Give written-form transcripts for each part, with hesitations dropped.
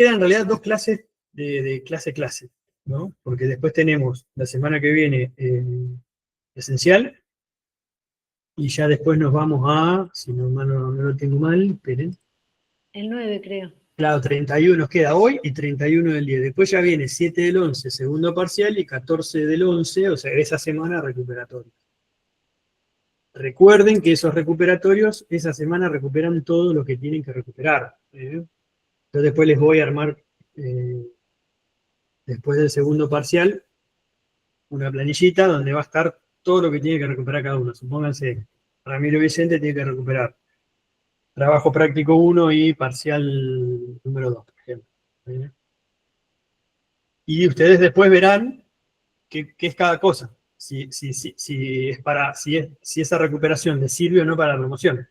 quedan en realidad dos clases de clase-clase, ¿no? Porque después tenemos la semana que viene esencial, y ya después nos vamos a, si no lo tengo mal, esperen. El 9, creo. Claro, 31 nos queda hoy y 31 del 10. Después ya viene 7 del 11, segundo parcial, y 14 del 11, o sea, esa semana recuperatorio. Recuerden que esos recuperatorios, esa semana recuperan todo lo que tienen que recuperar. Yo después les voy a armar, después del segundo parcial, una planillita donde va a estar todo lo que tiene que recuperar cada uno. Supónganse, Ramiro Vicente tiene que recuperar trabajo práctico 1 y parcial número 2, por ejemplo. Y ustedes después verán qué es cada cosa. Si esa recuperación les sirve o no para la promoción.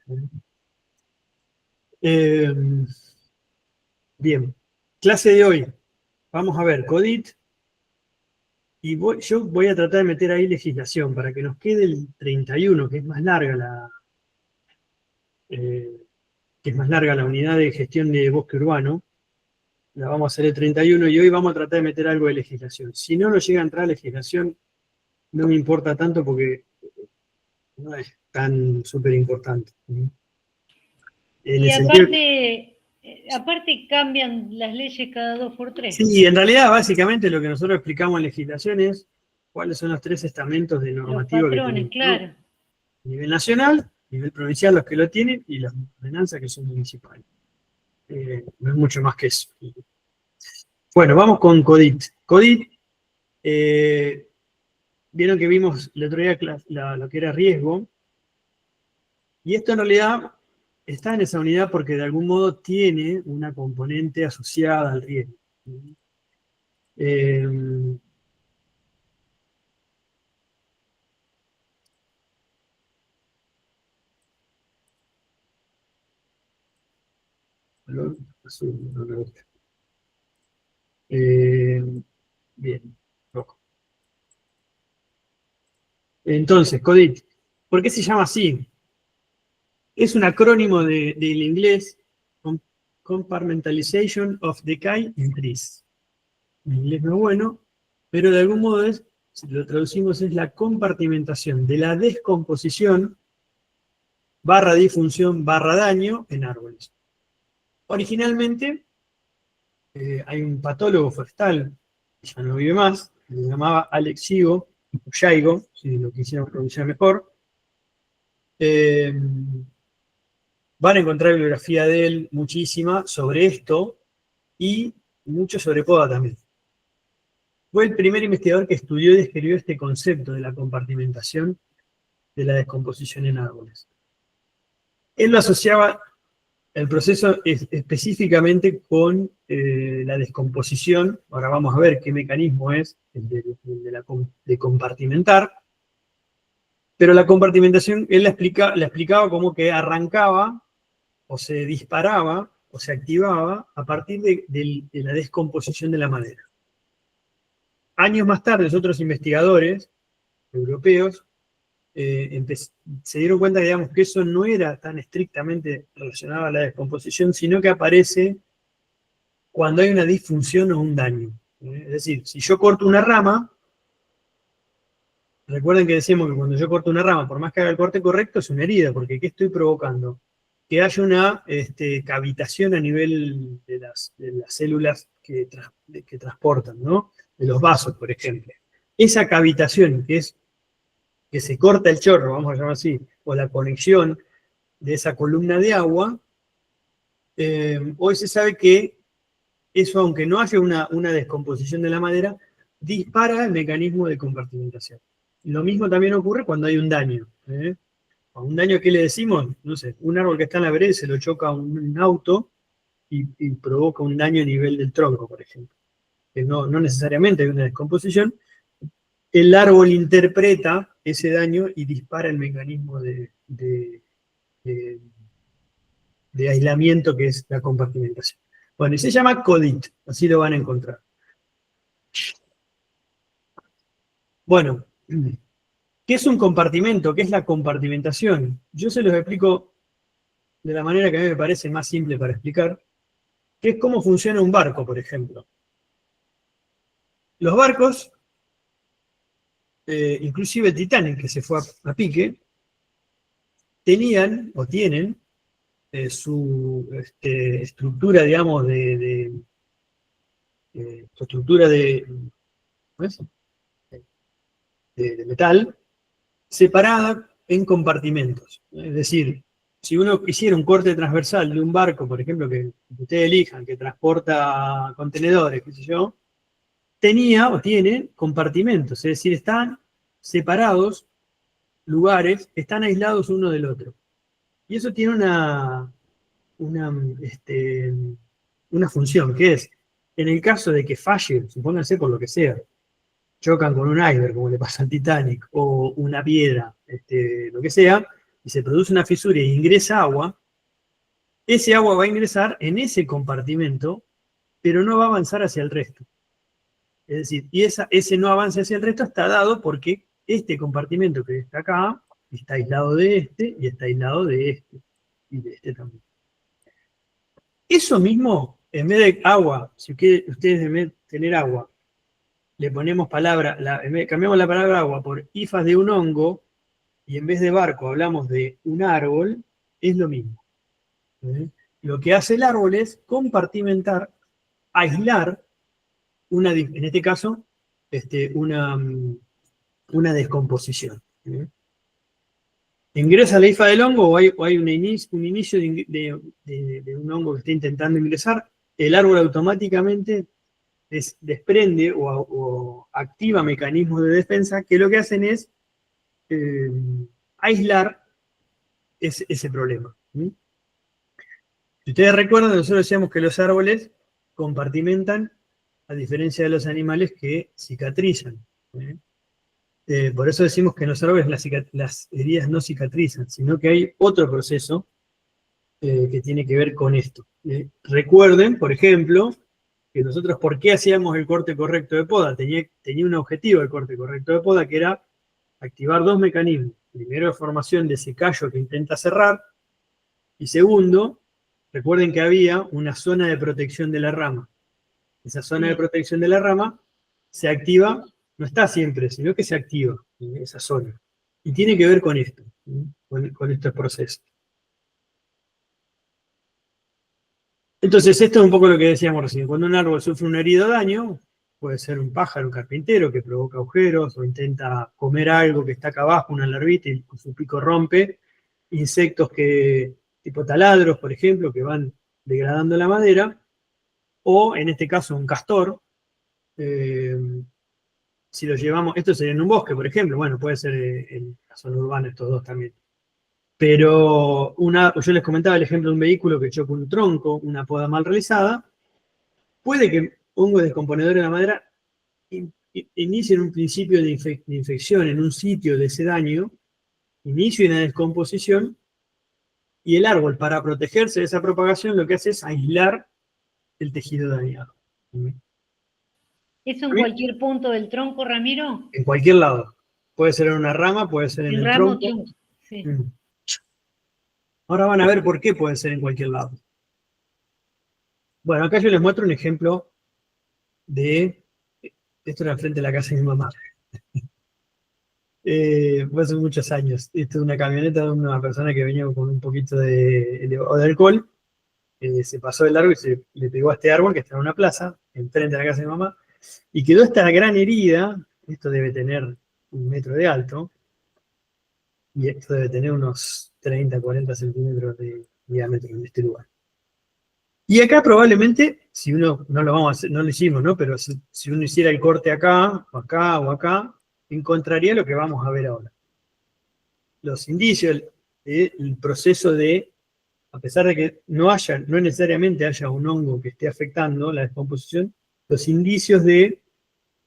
Bien. Clase de hoy. Vamos a ver CODIT. Y yo voy a tratar de meter ahí legislación para que nos quede el 31, que es más larga la unidad de gestión de bosque urbano. La vamos a hacer el 31 y hoy vamos a tratar de meter algo de legislación. Si no nos llega a entrar legislación, no me importa tanto porque no es tan súper importante. Y aparte cambian las leyes cada 2 por 3. Sí, en realidad básicamente lo que nosotros explicamos en legislación es cuáles son los 3 estamentos de normativa los patrones, que tenemos, claro. ¿no? A nivel nacional, nivel provincial los que lo tienen, y las ordenanzas que son municipales. No es mucho más que eso. Bueno, vamos con CODIT. CODIT, vieron que vimos el otro día lo que era riesgo, y esto en realidad está en esa unidad porque de algún modo tiene una componente asociada al riesgo. Color azul, no me gusta. Bien, rojo. Entonces, CODIT, ¿por qué se llama así? Es un acrónimo del inglés Compartmentalization of Decay in Trees. En inglés no es bueno, pero de algún modo si lo traducimos, es la compartimentación de la descomposición / disfunción / daño en árboles. Originalmente, hay un patólogo forestal, que ya no vive más, que se llamaba Alex Yigo, o Yaigo, si lo quisiéramos pronunciar mejor. Van a encontrar bibliografía de él muchísima sobre esto, y mucho sobre poda también. Fue el primer investigador que estudió y describió este concepto de la compartimentación de la descomposición en árboles. Él lo asociaba el proceso específicamente con la descomposición. Ahora vamos a ver qué mecanismo es el de compartimentar. Pero la compartimentación, él la explicaba como que arrancaba, o se disparaba, o se activaba a partir de la descomposición de la madera. Años más tarde, otros investigadores europeos se dieron cuenta, digamos, que eso no era tan estrictamente relacionado a la descomposición, sino que aparece cuando hay una disfunción o un daño. Es decir, si yo corto una rama, recuerden que decíamos que cuando yo corto una rama, por más que haga el corte correcto, es una herida, porque ¿qué estoy provocando? Que haya una cavitación a nivel de las células que transportan, ¿no? De los vasos, por ejemplo. Esa cavitación, que se corta el chorro, vamos a llamar así, o la conexión de esa columna de agua, hoy se sabe que eso, aunque no haya una descomposición de la madera, dispara el mecanismo de compartimentación. Lo mismo también ocurre cuando hay un daño. A un daño, ¿qué le decimos? No sé, un árbol que está en la vereda se lo choca un auto y provoca un daño a nivel del tronco, por ejemplo. Que no necesariamente hay una descomposición. El árbol interpreta ese daño y dispara el mecanismo de aislamiento, que es la compartimentación. Bueno, y se llama CODIT, así lo van a encontrar. Bueno, ¿qué es un compartimento? ¿Qué es la compartimentación? Yo se los explico de la manera que a mí me parece más simple para explicar. que es cómo funciona un barco, por ejemplo. Los barcos, inclusive el Titanic, que se fue a pique, tenían o tienen su estructura, digamos, su estructura ¿cómo es? De metal, separada en compartimentos. Es decir, si uno hiciera un corte transversal de un barco, por ejemplo, que ustedes elijan, que transporta contenedores, qué sé yo, tenía o tiene compartimentos, es decir, están separados lugares, están aislados uno del otro. Y eso tiene una función, que es, en el caso de que falle, supónganse por lo que sea, chocan con un iceberg, como le pasa al Titanic, o una piedra, lo que sea, y se produce una fisura y ingresa agua, ese agua va a ingresar en ese compartimento, pero no va a avanzar hacia el resto. Es decir, y ese no avance hacia el resto está dado porque este compartimento que está acá está aislado de este y está aislado de este y de este también. Eso mismo, en vez de agua, si ustedes en vez de tener agua, le ponemos cambiamos la palabra agua por hifas de un hongo, y en vez de barco hablamos de un árbol, es lo mismo. Lo que hace el árbol es compartimentar, aislar, en este caso, una descomposición. Ingresa la hifa del hongo o hay un inicio de un hongo que está intentando ingresar, el árbol automáticamente desprende o activa mecanismos de defensa que lo que hacen es aislar ese problema. Si ustedes recuerdan, nosotros decíamos que los árboles compartimentan, a diferencia de los animales que cicatrizan. Por eso decimos que en los árboles las heridas no cicatrizan, sino que hay otro proceso que tiene que ver con esto. Recuerden, por ejemplo, que nosotros, ¿por qué hacíamos el corte correcto de poda? Tenía un objetivo el corte correcto de poda, que era activar dos mecanismos. Primero, la formación de ese callo que intenta cerrar, y segundo, recuerden que había una zona de protección de la rama. Esa zona de protección de la rama se activa, no está siempre, sino que se activa esa zona. Y tiene que ver con esto, con estos procesos. Entonces, esto es un poco lo que decíamos recién. Cuando un árbol sufre un herido daño, puede ser un pájaro, un carpintero que provoca agujeros o intenta comer algo que está acá abajo, una larvita, y con su pico rompe. Insectos tipo taladros, por ejemplo, que van degradando la madera. O, en este caso, un castor. Si lo llevamos, esto sería en un bosque, por ejemplo. Bueno, puede ser en la zona urbana estos dos también. Pero yo les comentaba el ejemplo de un vehículo que choca un tronco, una poda mal realizada. Puede que hongos descomponedores de la madera inicien un principio de infección en un sitio de ese daño, inicio de una descomposición, y el árbol, para protegerse de esa propagación, lo que hace es aislar el tejido dañado. ¿Eso en cualquier punto del tronco, Ramiro? En cualquier lado. Puede ser en una rama, puede ser en el tronco. Sí. Ahora van a ver por qué puede ser en cualquier lado. Bueno, acá yo les muestro un ejemplo de... Esto era frente a la casa de mi mamá. Fue hace muchos años. Esto es una camioneta de una persona que venía con un poquito de alcohol. Se pasó de largo y le pegó a este árbol que está en una plaza, enfrente de la casa de mi mamá, y quedó esta gran herida. Esto debe tener 1 metro de alto, y esto debe tener unos 30, 40 centímetros de diámetro en este lugar. Y acá probablemente, si uno, no lo vamos a hacer, no lo hicimos, ¿no? Pero si uno hiciera el corte acá, o acá, o acá, encontraría lo que vamos a ver ahora. Los indicios del proceso de, a pesar de que no necesariamente haya un hongo que esté afectando la descomposición, los indicios de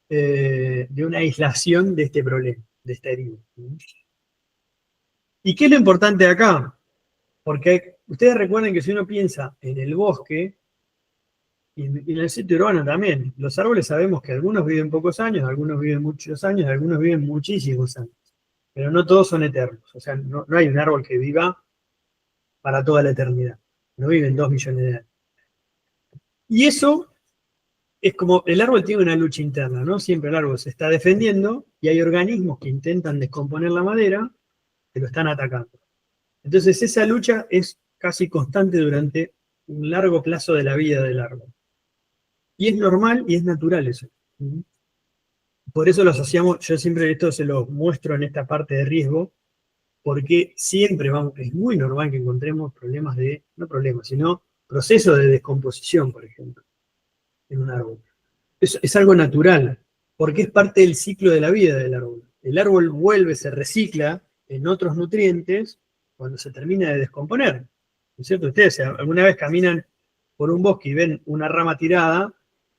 una aislación de este problema, de esta herida. ¿Y qué es lo importante acá? Porque ustedes recuerden que si uno piensa en el bosque, y en el sitio urbano también, los árboles sabemos que algunos viven pocos años, algunos viven muchos años, algunos viven muchísimos años. Pero no todos son eternos. O sea, no hay un árbol que viva para toda la eternidad. No viven 2 millones de años. Y eso es como, el árbol tiene una lucha interna, ¿no? Siempre el árbol se está defendiendo y hay organismos que intentan descomponer la madera que lo están atacando. Entonces esa lucha es casi constante durante un largo plazo de la vida del árbol. Y es normal y es natural eso. Por eso lo asociamos, yo siempre esto se lo muestro en esta parte de riesgo, porque siempre es muy normal que encontremos problemas no problemas, sino procesos de descomposición, por ejemplo, en un árbol. Es algo natural, porque es parte del ciclo de la vida del árbol. El árbol vuelve, se recicla en otros nutrientes cuando se termina de descomponer. ¿No es cierto? Ustedes alguna vez caminan por un bosque y ven una rama tirada,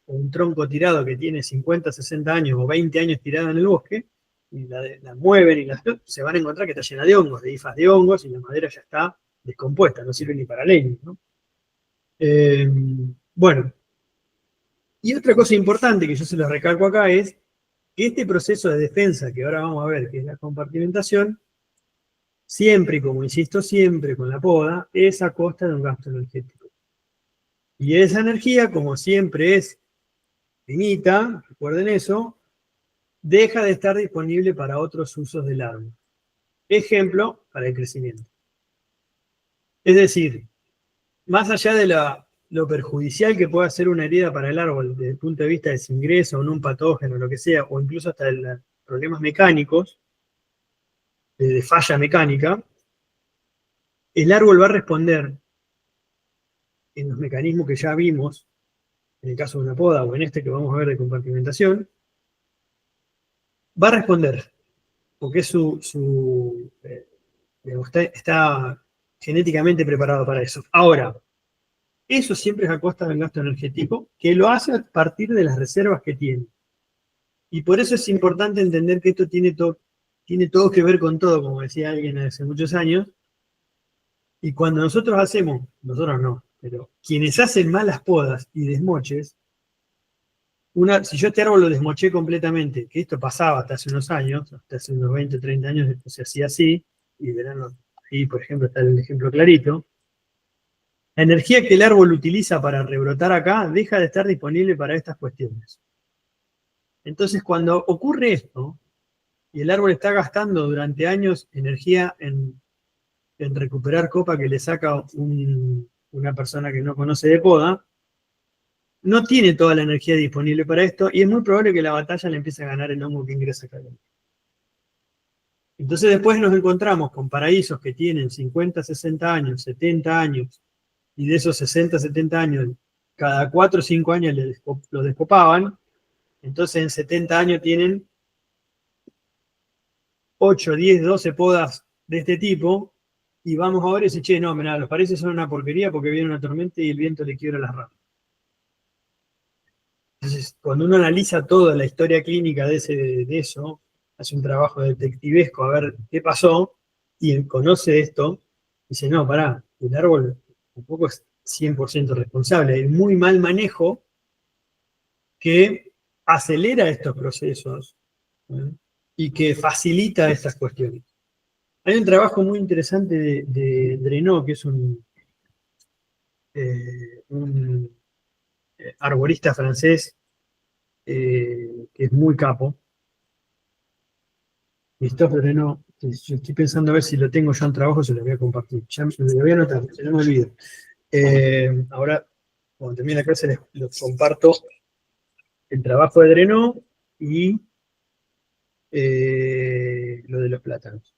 o un tronco tirado que tiene 50, 60 años o 20 años tirada en el bosque, y la mueven y se van a encontrar que está llena de hongos, de hifas de hongos, y la madera ya está descompuesta, no sirve ni para leña, ¿no? Bueno, y otra cosa importante que yo se los recalco acá es que este proceso de defensa que ahora vamos a ver, que es la compartimentación, siempre, y como insisto siempre con la poda, es a costa de un gasto energético. Y esa energía, como siempre es finita, recuerden eso, deja de estar disponible para otros usos del árbol. Ejemplo, para el crecimiento. Es decir, más allá de lo perjudicial que pueda ser una herida para el árbol desde el punto de vista de su ingreso en un patógeno, lo que sea, o incluso hasta de problemas mecánicos, de falla mecánica, el árbol va a responder en los mecanismos que ya vimos, en el caso de una poda o en este que vamos a ver de compartimentación, va a responder, porque es digamos, está genéticamente preparado para eso. Ahora, eso siempre es a costa del gasto energético, que lo hace a partir de las reservas que tiene. Y por eso es importante entender que esto tiene todo que ver con todo, como decía alguien hace muchos años. Y cuando nosotros no, pero quienes hacen malas podas y desmoches, si yo este árbol lo desmoché completamente, que esto pasaba hasta hace unos años, hasta hace unos 20, 30 años, esto se hacía así, y verán, ahí por ejemplo está el ejemplo clarito, la energía que el árbol utiliza para rebrotar acá deja de estar disponible para estas cuestiones. Entonces, cuando ocurre esto, y el árbol está gastando durante años energía en recuperar copa que le saca una persona que no conoce de poda, no tiene toda la energía disponible para esto, y es muy probable que la batalla le empiece a ganar el hongo que ingresa acá adentro. Entonces después nos encontramos con paraísos que tienen 50, 60 años, 70 años, y de esos 60, 70 años, cada 4 o 5 años los descopaban. Entonces en 70 años tienen 8, 10, 12 podas de este tipo, y vamos a ver y decir, che, no, mirá, los paraísos son una porquería porque viene una tormenta y el viento le quiebra las ramas. Entonces, cuando uno analiza toda la historia clínica de eso, hace un trabajo detectivesco a ver qué pasó, y conoce esto, dice, no, pará, el árbol tampoco es 100% responsable, hay muy mal manejo que acelera estos procesos, ¿eh? Y que facilita estas cuestiones. Hay un trabajo muy interesante de Drenot, que es un arborista francés, que es muy capo. Christophe Drenot, yo estoy pensando a ver si lo tengo ya en trabajo, se lo voy a compartir. Ya lo voy a anotar, se no me olvido. Ahora, cuando termine la clase, les comparto el trabajo de Drenot y lo de los plátanos.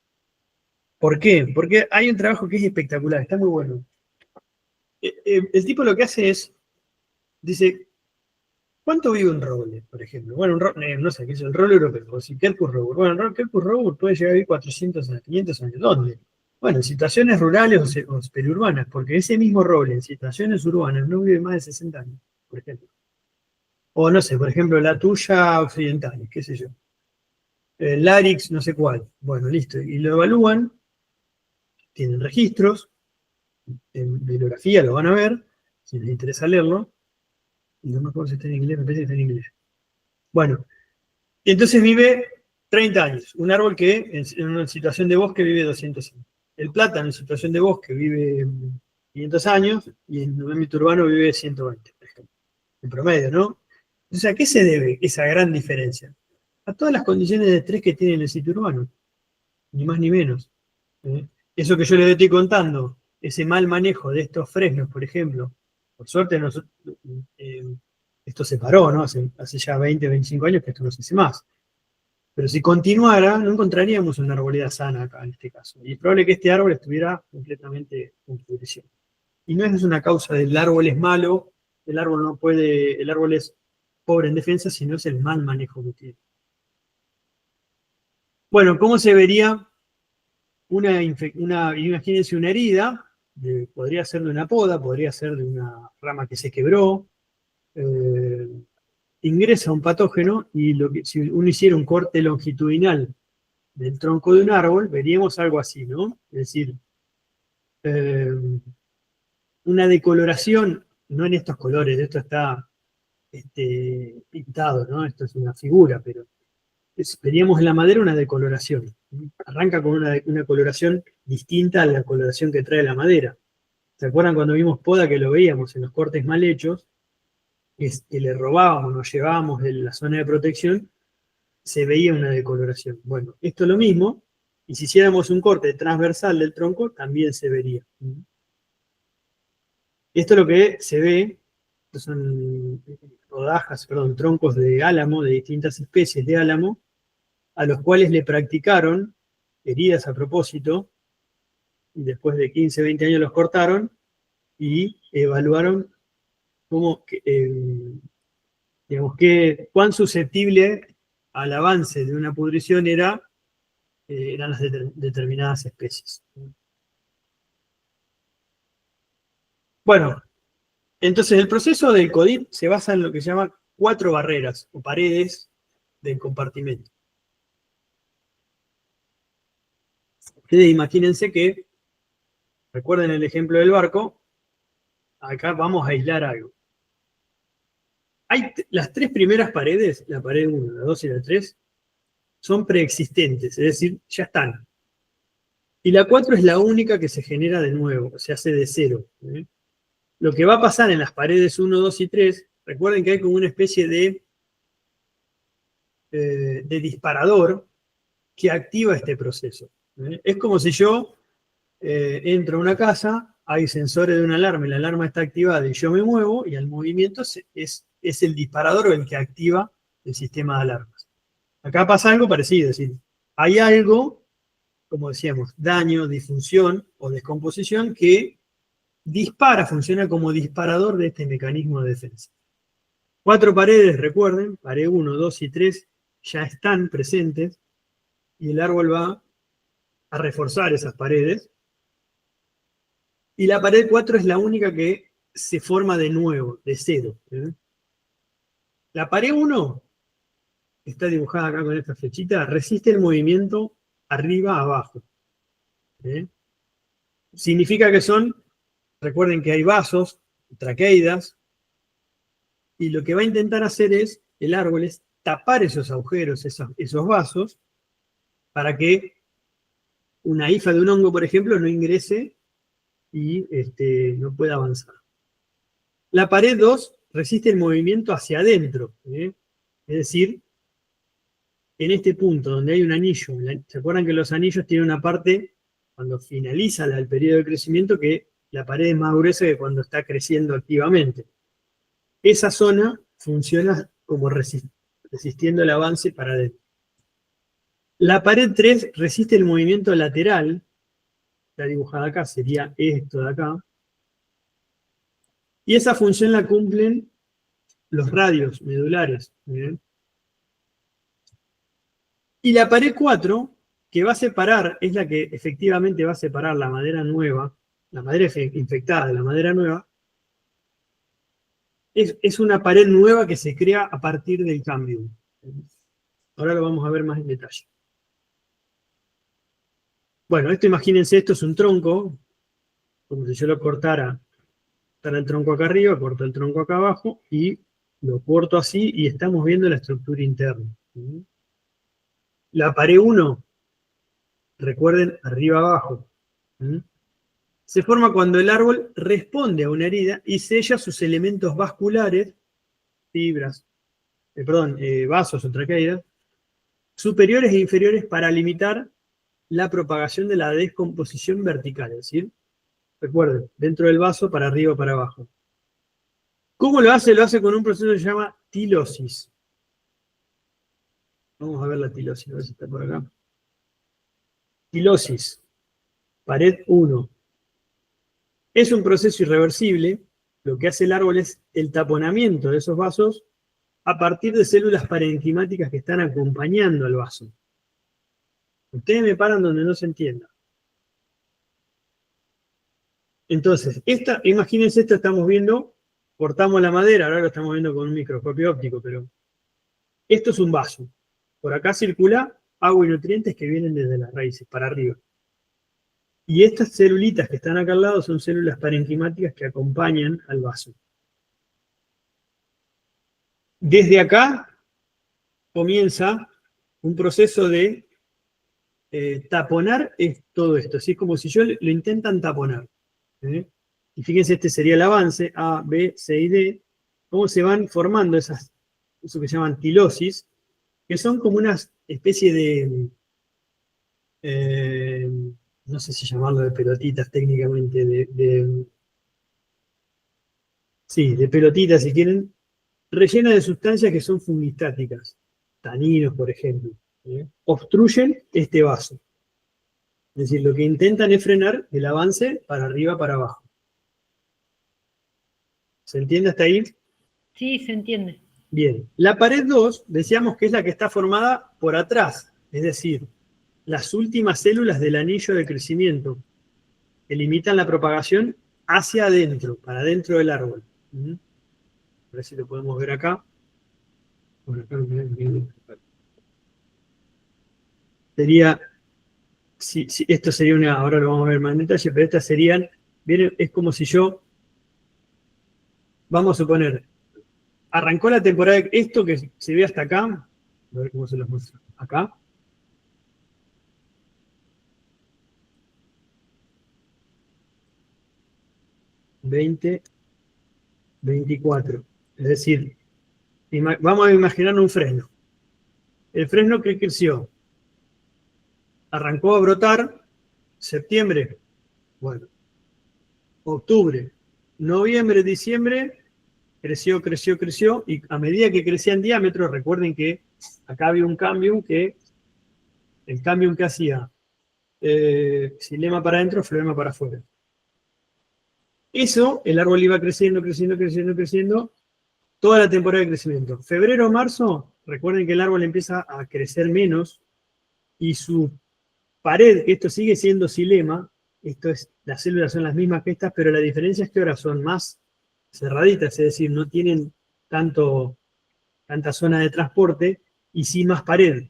¿Por qué? Porque hay un trabajo que es espectacular, está muy bueno. El tipo lo que hace es, dice, ¿cuánto vive un roble, por ejemplo? Bueno, no sé qué es el roble europeo, o si Quercus robur. Bueno, el Quercus robur puede llegar a vivir 400 años, 500 años. ¿Dónde? Bueno, en situaciones rurales o periurbanas, porque ese mismo roble en situaciones urbanas no vive más de 60 años, por ejemplo. O no sé, por ejemplo, la tuya occidental, qué sé yo. Larix, no sé cuál. Bueno, listo. Y lo evalúan, tienen registros, en bibliografía lo van a ver, si les interesa leerlo. Y no me acuerdo si está en inglés, me parece que está en inglés. Bueno, entonces vive 30 años. Un árbol que en una situación de bosque vive 200 años. El plátano en situación de bosque vive 500 años y en un ámbito urbano vive 120, por ejemplo. en promedio, ¿no? Entonces, ¿a qué se debe esa gran diferencia? A todas las condiciones de estrés que tiene el sitio urbano, ni más ni menos. ¿Eh? Eso que yo les estoy contando, ese mal manejo de estos fresnos, por ejemplo, por suerte esto se paró, ¿no? Hace ya 20, 25 años que esto no se hace más. Pero si continuara, no encontraríamos una arboleda sana acá en este caso. Y es probable que este árbol estuviera completamente en pudrición. Y no es una causa del árbol es malo, el árbol no puede, el árbol es pobre en defensa, sino es el mal manejo que tiene. Bueno, ¿cómo se vería imagínense una herida? Podría ser de una poda, podría ser de una rama que se quebró, ingresa un patógeno y si uno hiciera un corte longitudinal del tronco de un árbol, veríamos algo así, ¿no? Es decir, eh, una decoloración, no en estos colores, esto está pintado, ¿no? Esto es una figura, pero veríamos en la madera una decoloración. Arranca con una coloración distinta a la coloración que trae la madera. ¿Se acuerdan cuando vimos poda que lo veíamos en los cortes mal hechos? Que le robábamos, nos llevábamos de la zona de protección, se veía una decoloración. Bueno, esto es lo mismo, y si hiciéramos un corte transversal del tronco, también se vería. Esto es lo que se ve, estos son troncos de álamo, de distintas especies de álamo, a los cuales le practicaron heridas a propósito, y después de 15, 20 años los cortaron, y evaluaron cuán susceptible al avance de una pudrición eran las determinadas especies. Bueno, entonces el proceso del CODIT se basa en lo que se llama 4 barreras o paredes del compartimento. Ustedes imagínense que, recuerden el ejemplo del barco, acá vamos a aislar algo. Las 3 primeras paredes, la pared 1, la 2 y la 3, son preexistentes, es decir, ya están. Y la 4 es la única que se genera de nuevo, se hace de cero. Lo que va a pasar en las paredes 1, 2 y 3, recuerden que hay como una especie de disparador que activa este proceso. Es como si yo entro a una casa, hay sensores de una alarma y la alarma está activada y yo me muevo y el movimiento es el disparador o el que activa el sistema de alarmas. Acá pasa algo parecido, es decir, hay algo, como decíamos, daño, disfunción o descomposición que funciona como disparador de este mecanismo de defensa. 4 paredes, recuerden, pared 1, 2 y 3 ya están presentes y el árbol va a reforzar esas paredes. Y la pared 4 es la única que se forma de nuevo, de cero. La pared 1, que está dibujada acá con esta flechita, resiste el movimiento arriba-abajo. Significa que recuerden que hay vasos, traqueidas, y lo que va a intentar hacer el árbol es tapar esos agujeros, esos vasos, para que una hifa de un hongo, por ejemplo, no ingrese y no pueda avanzar. La pared 2 resiste el movimiento hacia adentro, es decir, en este punto donde hay un anillo, ¿se acuerdan que los anillos tienen una parte, cuando finaliza el periodo de crecimiento, que la pared es más gruesa que cuando está creciendo activamente? Esa zona funciona como resistiendo el avance para adentro. La pared 3 resiste el movimiento lateral, está dibujada acá, sería esto de acá, y esa función la cumplen los radios medulares. Y la pared 4, que va a separar, es la que efectivamente va a separar la madera nueva, la madera infectada de la madera nueva, es una pared nueva que se crea a partir del cambio. Ahora lo vamos a ver más en detalle. Bueno, imagínense, esto es un tronco, como si yo lo cortara el tronco acá arriba, corto el tronco acá abajo y lo corto así y estamos viendo la estructura interna. La pared 1, recuerden, arriba abajo. Se forma cuando el árbol responde a una herida y sella sus elementos vasculares fibras, vasos o traqueidas, superiores e inferiores para limitar la propagación de la descomposición vertical, es decir, recuerden, dentro del vaso para arriba o para abajo. ¿Cómo lo hace? Lo hace con un proceso que se llama tilosis. Vamos a ver la tilosis, a ver si está por acá. Tilosis, pared 1. Es un proceso irreversible. Lo que hace el árbol es el taponamiento de esos vasos a partir de células parenquimáticas que están acompañando al vaso. Ustedes me paran donde no se entienda. Entonces, imagínense esto, estamos viendo, cortamos la madera, ahora lo estamos viendo con un microscopio óptico, pero esto es un vaso. Por acá circula agua y nutrientes que vienen desde las raíces, para arriba. Y estas celulitas que están acá al lado son células parenquimáticas que acompañan al vaso. Desde acá comienza un proceso de taponar todo esto. Así es como si lo intentan taponar. Y fíjense, este sería el avance, A, B, C y D, cómo se van formando eso que se llaman tilosis, que son como una especie de, no sé si llamarlo de pelotitas técnicamente, sí, de pelotitas si quieren, rellenas de sustancias que son fungistáticas, taninos por ejemplo, obstruyen este vaso. Es decir, lo que intentan es frenar el avance para arriba, para abajo. ¿Se entiende hasta ahí? Sí, se entiende. Bien. La pared 2, decíamos que es la que está formada por atrás, es decir, las últimas células del anillo de crecimiento, que limitan la propagación hacia adentro, para adentro del árbol. A ver si lo podemos ver acá. Bueno, acá sería, esto sería ahora lo vamos a ver más en detalle, pero estas serían, es como si vamos a suponer, arrancó la temporada, esto que se ve hasta acá, a ver cómo se los muestro, acá. ...20, 24. Es decir, vamos a imaginar un fresno. El fresno que creció, arrancó a brotar, septiembre, bueno, octubre, noviembre, diciembre, creció, y a medida que crecía en diámetro, recuerden que acá había un cambium el cambium que hacía xilema para adentro, florema para afuera. Eso, el árbol iba creciendo, toda la temporada de crecimiento. Febrero, marzo, recuerden que el árbol empieza a crecer menos y su pared, que esto sigue siendo xilema, las células son las mismas que estas, pero la diferencia es que ahora son más cerraditas, es decir, no tienen tanta zona de transporte y sí más pared.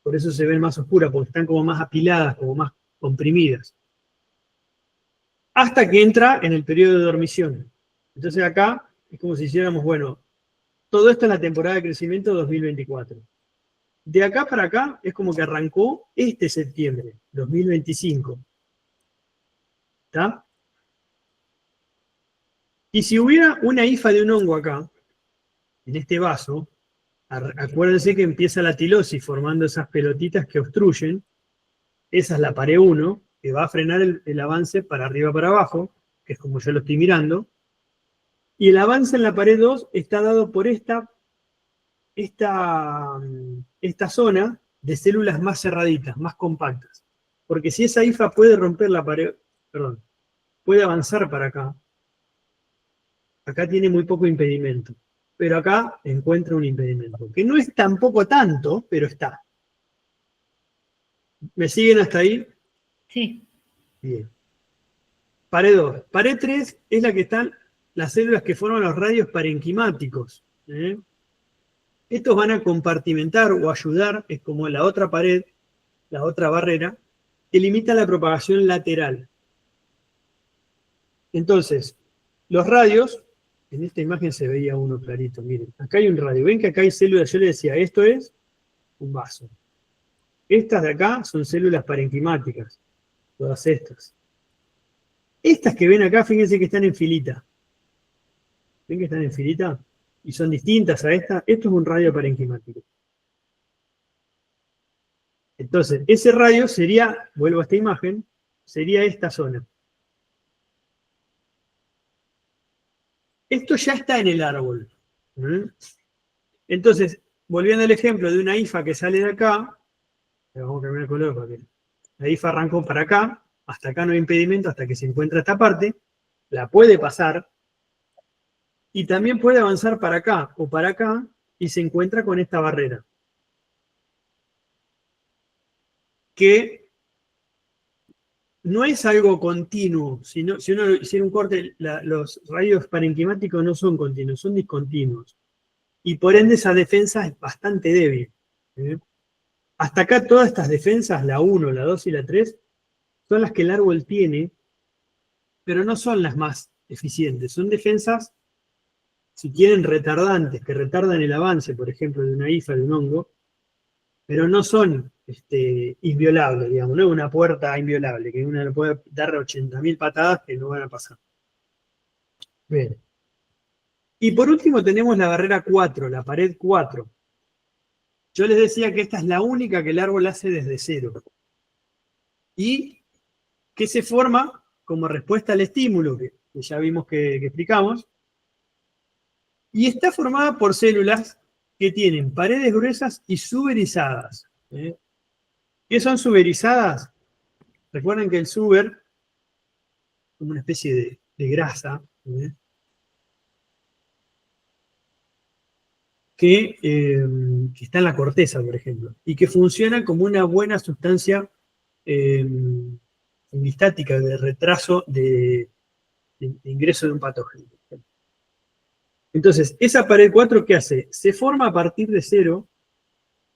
Por eso se ven más oscuras, porque están como más apiladas, como más comprimidas. Hasta que entra en el periodo de dormición. Entonces acá es como si hiciéramos, bueno, todo esto en la temporada de crecimiento 2024. De acá para acá es como que arrancó este septiembre, 2025. ¿Está? Y si hubiera una hifa de un hongo acá, en este vaso, acuérdense que empieza la tilosis formando esas pelotitas que obstruyen. Esa es la pared 1, que va a frenar el avance para arriba, para abajo, que es como yo lo estoy mirando. Y el avance en la pared 2 está dado por esta zona de células más cerraditas, más compactas. Porque si esa hifa puede romper la pared, puede avanzar para acá, acá tiene muy poco impedimento. Pero acá encuentra un impedimento, que no es tampoco tanto, pero está. ¿Me siguen hasta ahí? Sí. Bien. Pared 2. Pared 3 es la que están las células que forman los radios parenquimáticos. Estos van a compartimentar o ayudar, es como la otra pared, la otra barrera, que limita la propagación lateral. Entonces, los radios, en esta imagen se veía uno clarito, miren, acá hay un radio, ven que acá hay células, yo les decía, esto es un vaso. Estas de acá son células parenquimáticas, todas estas. Estas que ven acá, fíjense que están en filita. ¿Ven que están en filita? y son distintas a esta, esto es un radio parenquimático. Entonces, ese radio sería, vuelvo a esta imagen, sería esta zona. Esto ya está en el árbol. Entonces, volviendo al ejemplo de una IFA que sale de acá, vamos a cambiar el color para que la IFA arrancó para acá, hasta acá no hay impedimento, hasta que se encuentra esta parte, la puede pasar, y también puede avanzar para acá o para acá, y se encuentra con esta barrera. Que no es algo continuo, sino, si uno hiciera un corte, los radios parenquimáticos no son continuos, son discontinuos. Y por ende esa defensa es bastante débil. Hasta acá todas estas defensas, la 1, la 2 y la 3, son las que el árbol tiene, pero no son las más eficientes. Son defensas, si quieren, retardantes, que retardan el avance, por ejemplo, de una IFA, de un hongo, pero no son inviolables, digamos, no es una puerta inviolable, que uno le puede dar 80.000 patadas que no van a pasar. Bien. Y por último tenemos la barrera 4, la pared 4. Yo les decía que esta es la única que el árbol hace desde cero. Y que se forma como respuesta al estímulo, que ya vimos que explicamos. Y está formada por células que tienen paredes gruesas y suberizadas. ¿Qué son suberizadas? Recuerden que el suber es como una especie de grasa, que está en la corteza, por ejemplo, y que funciona como una buena sustancia envistática de retraso de ingreso de un patógeno. Entonces, esa pared 4, ¿qué hace? Se forma a partir de cero,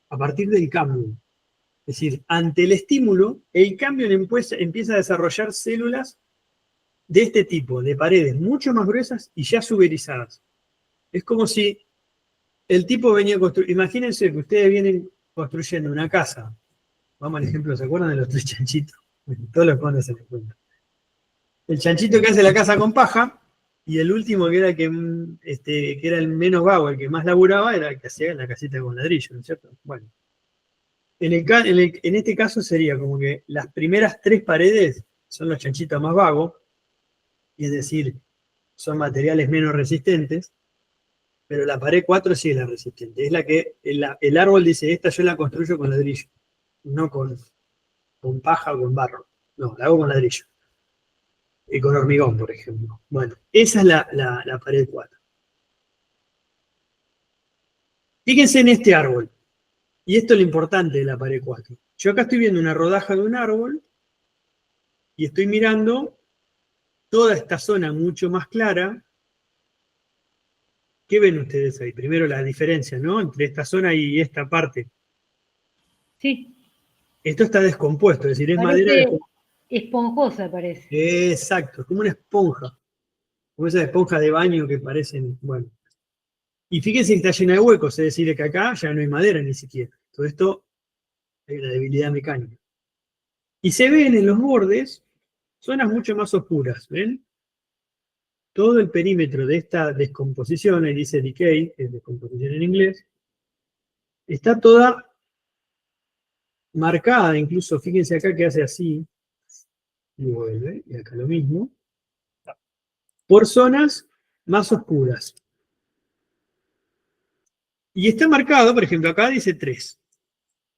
a partir del cambio. Es decir, ante el estímulo, el cambio empieza a desarrollar células de este tipo, de paredes mucho más gruesas y ya suberizadas. Es como si el tipo venía construyendo. Imagínense que ustedes vienen construyendo una casa. Vamos al ejemplo, ¿se acuerdan de los 3 chanchitos? Todos los condes se dan cuenta. El chanchito que hace la casa con paja, y el último que era, que era el menos vago, el que más laburaba, era el que hacía la casita con ladrillo, ¿no es cierto? Bueno. En este caso sería como que las primeras 3 paredes son los chanchitos más vagos, y es decir, son materiales menos resistentes, pero la pared 4 sí es la resistente. Es la que el árbol dice, esta yo la construyo con ladrillo, no con paja o con barro. No, la hago con ladrillo. Y con hormigón, por ejemplo. Bueno, esa es la pared 4. Fíjense en este árbol. Y esto es lo importante de la pared 4. Yo acá estoy viendo una rodaja de un árbol y estoy mirando toda esta zona mucho más clara. ¿Qué ven ustedes ahí? Primero la diferencia, ¿no? Entre esta zona y esta parte. Sí. Esto está descompuesto, es decir, es Parece madera. esponjosa, parece. Exacto, es como una esponja. Como esas esponjas de baño que parecen, bueno. Y fíjense que está llena de huecos, es decir, que acá ya no hay madera ni siquiera. Todo esto hay una debilidad mecánica. Y se ven en los bordes zonas mucho más oscuras, ¿ven? Todo el perímetro de esta descomposición, ahí dice decay, que es descomposición en inglés, está toda marcada, incluso fíjense acá que hace así, y vuelve, y acá lo mismo, por zonas más oscuras. Y está marcado, por ejemplo, acá dice 3.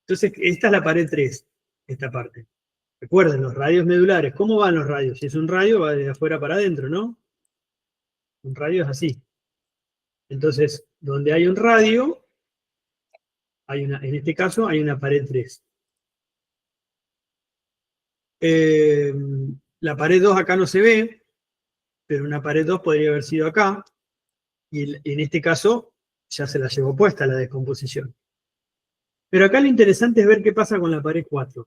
Entonces, esta es la pared 3, esta parte. Recuerden, los radios medulares, ¿cómo van los radios? Si es un radio, va de afuera para adentro, ¿no? Un radio es así. Entonces, donde hay un radio, en este caso, hay una pared 3. La pared 2 acá no se ve, pero una pared 2 podría haber sido acá, y en este caso ya se la llevó puesta la descomposición. Pero acá lo interesante es ver qué pasa con la pared 4.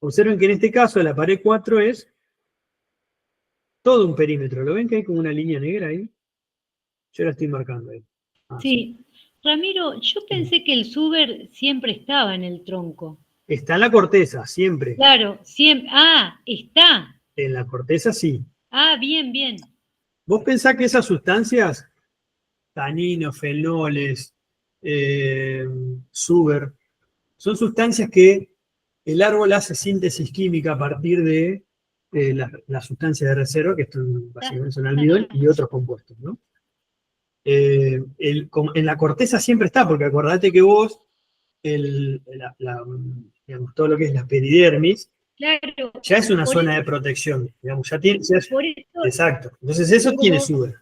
Observen que en este caso la pared 4 es todo un perímetro. ¿Lo ven que hay como una línea negra ahí? Yo la estoy marcando ahí. Sí. Ramiro, yo pensé que el suber siempre estaba en el tronco. Está en la corteza, siempre. Claro, siempre. Ah, está. En la corteza sí. Ah, bien, bien. Vos pensás que esas sustancias taninos, fenoles, suber, son sustancias que el árbol hace síntesis química a partir de las sustancias de reserva, que básicamente son almidón y otros compuestos, ¿no? En la corteza siempre está, porque acordate que vos, digamos, todo lo que es la peridermis, Claro, ya es una por zona eso, de protección, digamos, por eso exacto. Entonces eso tiene suber.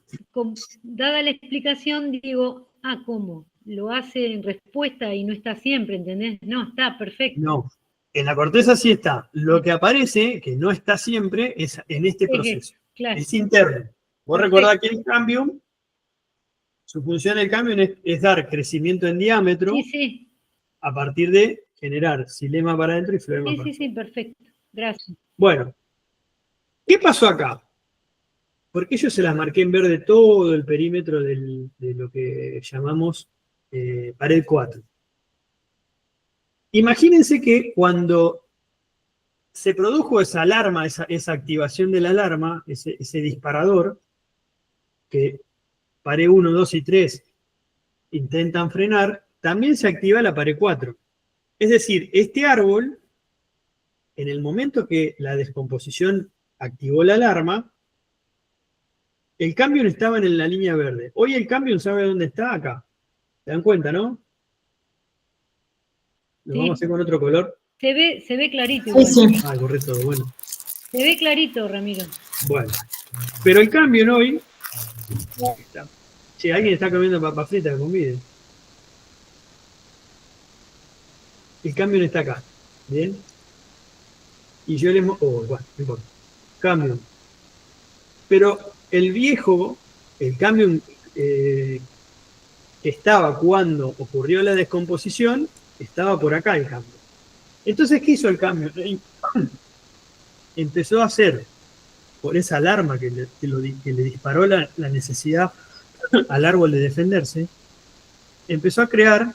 dada la explicación, digo, ¿cómo? Lo hace en respuesta y no está siempre, ¿entendés? No, está perfecto. No, en la corteza sí está. Lo que aparece, que no está siempre, es en este proceso. Claro. Es interno. Vos recordás que el cambio, su función del cambio es dar crecimiento en diámetro a partir de generar xilema para adentro y floema para afuera. Sí, perfecto. Gracias. Bueno, ¿qué pasó acá? Porque yo se las marqué en verde todo el perímetro de lo que llamamos pared 4. Imagínense que cuando se produjo esa alarma, esa activación de la alarma, ese disparador, que pared 1, 2 y 3 intentan frenar, también se activa la pared 4. Es decir, este árbol, en el momento que la descomposición activó la alarma, el cambio estaba en la línea verde. Hoy el cambio, ¿sabe dónde está? Acá. ¿Se dan cuenta, no? Lo vamos a hacer con otro color. Se ve clarito. Sí. Correcto, bueno. Se ve clarito, Ramiro. Bueno. Pero el cambio hoy... Si alguien está comiendo papas fritas, que convide. El cambio está acá. ¿Bien? Y yo les... bueno, no importa. Cambio. Pero el viejo, el cambio que estaba cuando ocurrió la descomposición, estaba por acá el cambio. Entonces, ¿qué hizo el cambio? Empezó a hacer, por esa alarma que le disparó la necesidad al árbol de defenderse, empezó a crear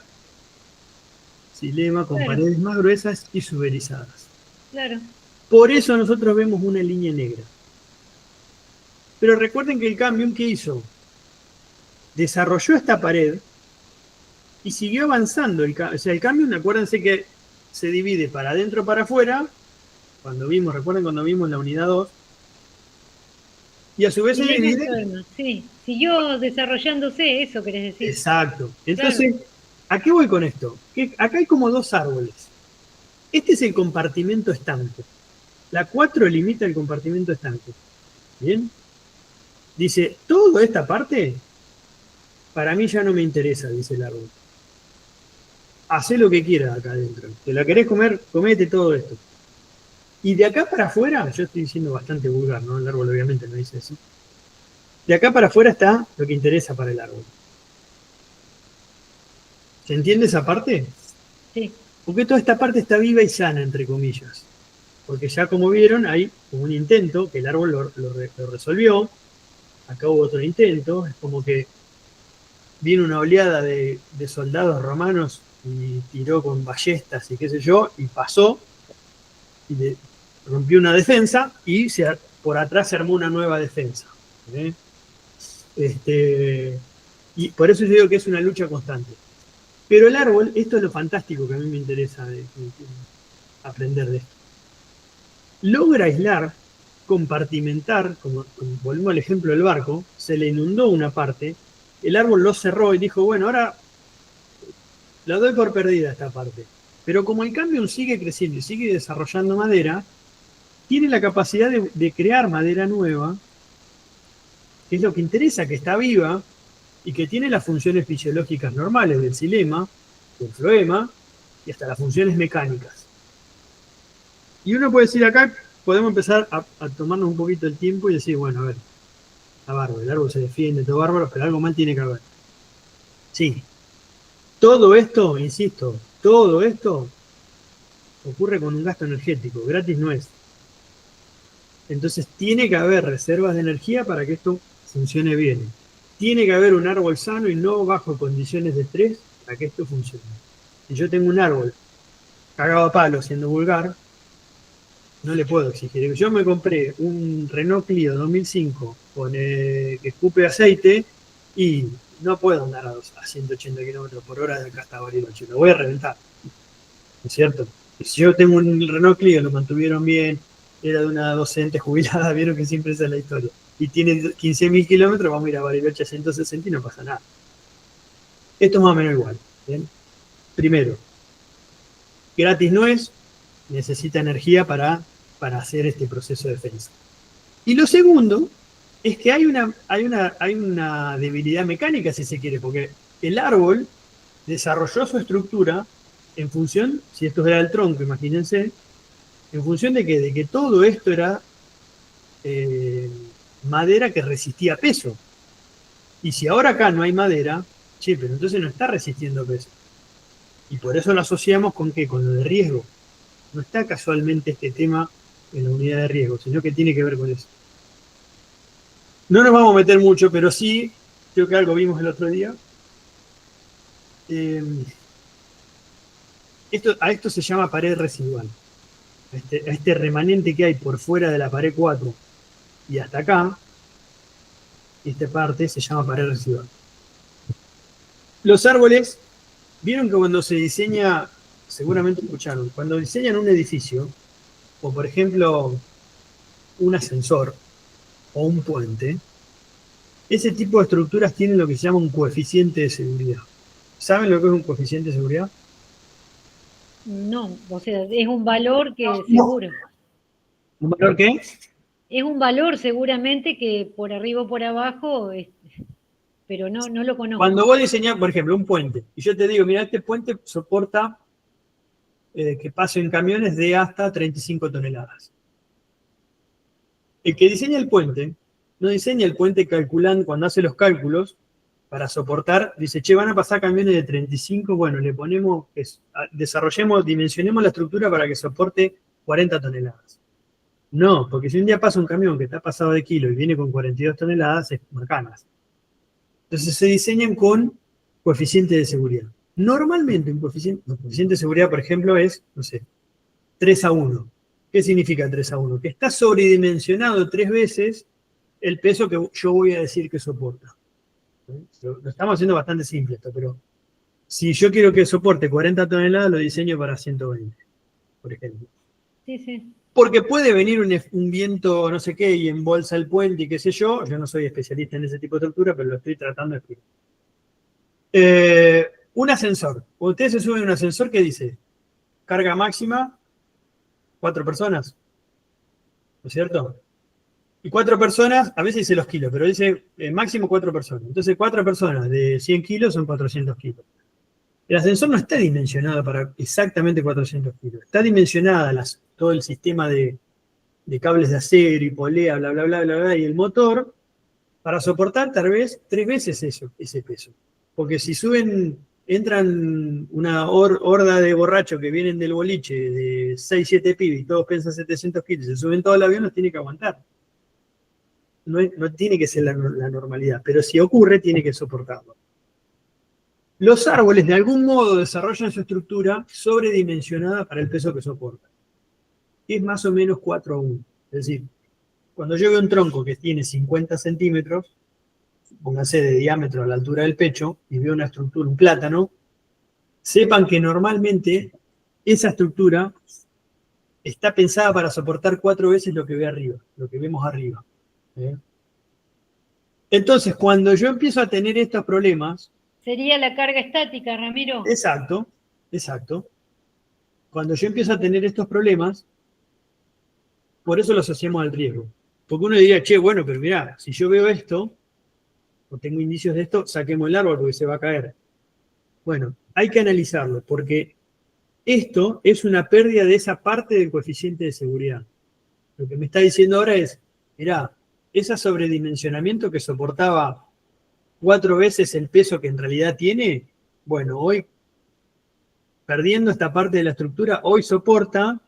xilema con paredes más gruesas y suberizadas. Claro. Por eso nosotros vemos una línea negra. Pero recuerden que el cambio, ¿qué hizo? Desarrolló esta pared y siguió avanzando. O sea, el cambio, acuérdense que se divide para adentro, para afuera, recuerden cuando vimos la unidad 2, y a su vez se divide... Sí, siguió desarrollándose, eso querés decir. Exacto. Entonces, ¿a qué voy con esto? Que acá hay como dos árboles. Este es el compartimento estanco. La 4 limita el compartimento estanco. ¿Bien? Dice, toda esta parte, para mí ya no me interesa, dice el árbol. Hacé lo que quieras acá adentro. ¿Te la querés comer? Comete todo esto. Y de acá para afuera, yo estoy diciendo bastante vulgar, ¿no? El árbol obviamente no dice eso. De acá para afuera está lo que interesa para el árbol. ¿Se entiende esa parte? Sí. Porque toda esta parte está viva y sana, entre comillas. Porque ya como vieron, hay un intento, que el árbol lo resolvió. Acá hubo otro intento. Es como que vino una oleada de soldados romanos y tiró con ballestas y qué sé yo, y pasó, y rompió una defensa, y por atrás se armó una nueva defensa. Y por eso yo digo que es una lucha constante. Pero el árbol, esto es lo fantástico que a mí me interesa aprender de esto. Logra aislar, compartimentar, como volvemos al ejemplo del barco, se le inundó una parte, el árbol lo cerró y dijo, bueno, ahora la doy por perdida esta parte. Pero como el cambio sigue creciendo y sigue desarrollando madera, tiene la capacidad de crear madera nueva, que es lo que interesa, que está viva y que tiene las funciones fisiológicas normales del xilema, del floema y hasta las funciones mecánicas. Y uno puede decir acá, podemos empezar a tomarnos un poquito el tiempo y decir, bueno, a ver, está bárbaro, el árbol se defiende, todo bárbaro, pero algo mal tiene que haber. Sí. Todo esto, insisto, todo esto ocurre con un gasto energético, gratis no es. Entonces tiene que haber reservas de energía para que esto funcione bien. Tiene que haber un árbol sano y no bajo condiciones de estrés para que esto funcione. Si yo tengo un árbol cagado a palo, siendo vulgar, no le puedo exigir. Yo me compré un Renault Clio 2005 con que escupe aceite y no puedo andar a 180 kilómetros por hora de acá hasta Bariloche, lo voy a reventar, ¿no es cierto? Si yo tengo un Renault Clio, lo mantuvieron bien, era de una docente jubilada, vieron que siempre esa es la historia, y tiene 15.000 kilómetros, vamos a ir a Bariloche a 160 y no pasa nada. Esto es más o menos igual, ¿bien? Primero, gratis no es, necesita energía para hacer este proceso de defensa. Y lo segundo es que hay una debilidad mecánica, si se quiere, porque el árbol desarrolló su estructura en función, si esto era el tronco, imagínense, en función de que todo esto era madera que resistía peso. Y si ahora acá no hay madera, che, pero entonces no está resistiendo peso. Y por eso lo asociamos con ¿qué? Con lo de riesgo. No está casualmente este tema en la unidad de riesgo, sino que tiene que ver con eso. No nos vamos a meter mucho, pero sí, creo que algo vimos el otro día. A esto se llama pared residual. A este remanente que hay por fuera de la pared 4 y hasta acá, esta parte se llama pared residual. Los árboles, vieron que cuando se diseña, seguramente escucharon, cuando diseñan un edificio, o por ejemplo un ascensor o un puente, ese tipo de estructuras tienen lo que se llama un coeficiente de seguridad. ¿Saben lo que es un coeficiente de seguridad? No, o sea, es un valor que seguro. ¿Un valor qué? Es un valor seguramente que por arriba o por abajo, pero no lo conozco. Cuando vos diseñás, por ejemplo, un puente, y yo te digo, mira, este puente soporta que pasen camiones de hasta 35 toneladas. El que diseña el puente, no diseña el puente calculando, cuando hace los cálculos, para soportar, dice, che, van a pasar camiones de 35, bueno, le ponemos, desarrollemos, dimensionemos la estructura para que soporte 40 toneladas. No, porque si un día pasa un camión que está pasado de kilo y viene con 42 toneladas, es macanas. Entonces se diseñan con coeficiente de seguridad. Normalmente un coeficiente de seguridad, por ejemplo, es, no sé, 3:1. ¿Qué significa 3:1? Que está sobredimensionado 3 veces el peso que yo voy a decir que soporta. Lo estamos haciendo bastante simple esto, pero si yo quiero que soporte 40 toneladas, lo diseño para 120, por ejemplo. Sí, sí. Porque puede venir un viento, no sé qué, y embolsa el puente y qué sé yo. Yo no soy especialista en ese tipo de estructura, pero lo estoy tratando de explicar. Un ascensor. Cuando ustedes se suben a un ascensor, ¿qué dice? Carga máxima, 4 personas. ¿No es cierto? Y 4 personas, a veces dice los kilos, pero dice máximo 4 personas. Entonces 4 personas de 100 kilos son 400 kilos. El ascensor no está dimensionado para exactamente 400 kilos. Está dimensionada todo el sistema de cables de acero y polea, bla, bla, bla, bla, bla, y el motor para soportar tal vez 3 veces ese peso. Porque si entran una horda de borrachos que vienen del boliche de 6, 7 pibes y todos pesan 700 kilos y se suben todo el avión, los tiene que aguantar. No tiene que ser la normalidad, pero si ocurre, tiene que soportarlo. Los árboles de algún modo desarrollan su estructura sobredimensionada para el peso que soportan. Es más o menos 4:1. Es decir, cuando yo veo un tronco que tiene 50 centímetros, pónganse de diámetro a la altura del pecho, y veo una estructura, un plátano, sepan que normalmente esa estructura está pensada para soportar 4 veces lo que vemos arriba. Entonces, cuando yo empiezo a tener estos problemas... Sería la carga estática, Ramiro. Exacto. Cuando yo empiezo a tener estos problemas, por eso lo asociamos al riesgo. Porque uno diría, che, bueno, pero mirá, si yo veo esto, o tengo indicios de esto, saquemos el árbol porque se va a caer. Bueno, hay que analizarlo, porque esto es una pérdida de esa parte del coeficiente de seguridad. Lo que me está diciendo ahora es, mirá, ese sobredimensionamiento que soportaba 4 veces el peso que en realidad tiene, bueno, hoy, perdiendo esta parte de la estructura, hoy soporta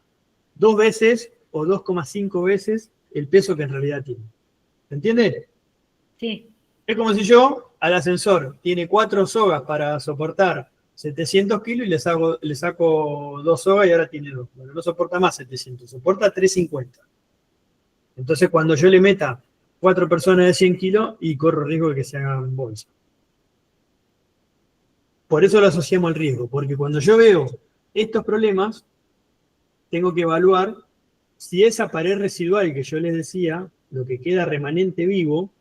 2 veces o 2,5 veces el peso que en realidad tiene. ¿Se entiende? Sí. Es como si yo al ascensor tiene 4 sogas para soportar 700 kilos y le saco 2 sogas y ahora tiene 2. Bueno, no soporta más 700, soporta 350. Entonces cuando yo le meta 4 personas de 100 kilos y corro riesgo de que se hagan bolsa. Por eso lo asociamos al riesgo, porque cuando yo veo estos problemas, tengo que evaluar si esa pared residual que yo les decía, lo que queda remanente vivo,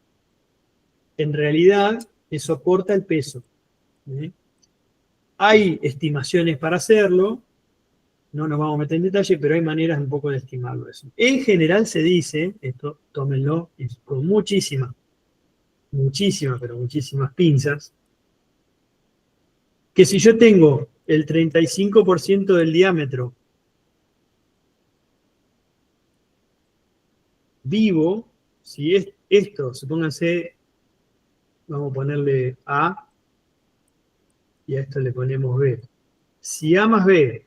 en realidad soporta el peso. Hay estimaciones para hacerlo, no nos vamos a meter en detalle, pero hay maneras un poco de estimarlo eso. En general se dice, esto tómenlo con muchísimas pinzas, que si yo tengo el 35% del diámetro vivo, si es esto, supónganse, vamos a ponerle A, y a esto le ponemos B. Si A más B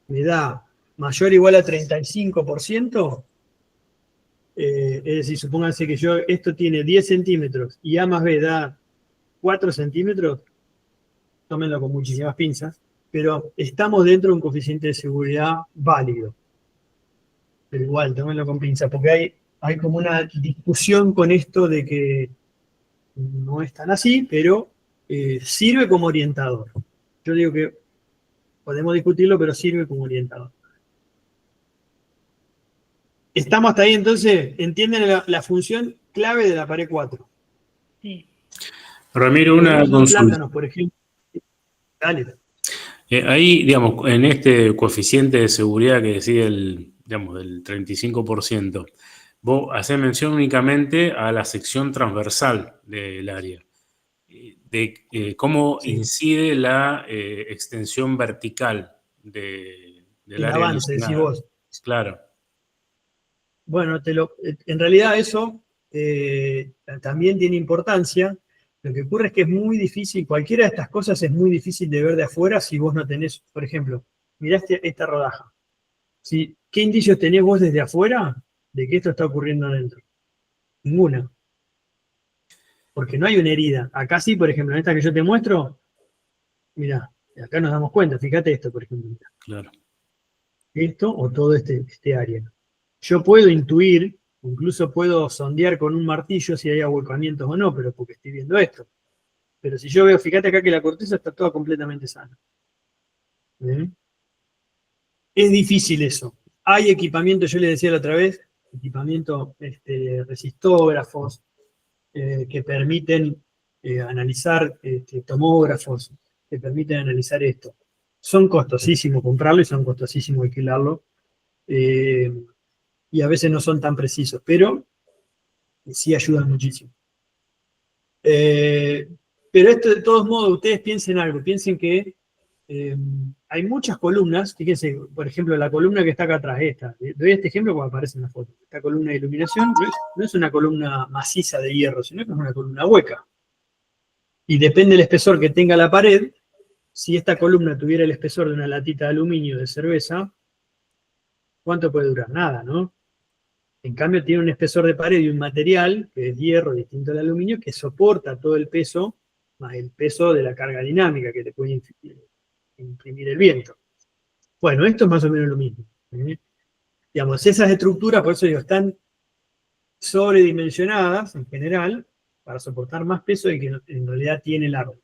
me da mayor o igual a 35%, es decir, supónganse que esto tiene 10 centímetros y A más B da 4 centímetros, tómenlo con muchísimas pinzas, pero estamos dentro de un coeficiente de seguridad válido. Pero igual, tómenlo con pinzas, porque hay como una discusión con esto de que no es tan así, pero sirve como orientador. Yo digo que podemos discutirlo, pero sirve como orientador. ¿Estamos hasta ahí entonces? ¿Entienden la función clave de la pared 4? Sí. Ramiro, una consulta. Plátanos, por ejemplo. Dale. Ahí, digamos, en este coeficiente de seguridad que decía del 35%, vos hacés mención únicamente a la sección transversal del área, de cómo incide la extensión vertical del El área avance, decís mencionada. vos. Claro. Bueno, en realidad eso también tiene importancia. Lo que ocurre es que es muy difícil, cualquiera de estas cosas es muy difícil de ver de afuera si vos no tenés, por ejemplo, mirá esta rodaja. ¿Qué indicios tenés vos desde afuera de que esto está ocurriendo adentro? Ninguna. Porque no hay una herida. Acá sí, por ejemplo, en esta que yo te muestro, mirá, acá nos damos cuenta, fíjate esto, por ejemplo. Mirá. Claro. Esto o todo este área. Yo puedo intuir, incluso puedo sondear con un martillo si hay ahuecamientos o no, pero porque estoy viendo esto. Pero si yo veo, fíjate acá que la corteza está toda completamente sana. ¿Bien? Es difícil eso. Hay equipamiento, yo les decía la otra vez, equipamiento, resistógrafos, que permiten analizar, tomógrafos, que permiten analizar esto. Son costosísimos comprarlo y son costosísimos alquilarlo. Y a veces no son tan precisos, pero sí ayudan muchísimo. Pero esto, de todos modos, ustedes piensen algo, piensen que hay muchas columnas, fíjense, por ejemplo, la columna que está acá atrás, esta, doy este ejemplo porque aparece en la foto, esta columna de iluminación no es una columna maciza de hierro, sino que es una columna hueca. Y depende del espesor que tenga la pared, si esta columna tuviera el espesor de una latita de aluminio de cerveza, ¿cuánto puede durar? Nada, ¿no? En cambio, tiene un espesor de pared y un material, que es hierro distinto al aluminio, que soporta todo el peso, más el peso de la carga dinámica que te puede imprimir el viento. Bueno, esto es más o menos lo mismo. Digamos, esas estructuras, por eso digo, están sobredimensionadas en general para soportar más peso del que en realidad tiene el árbol.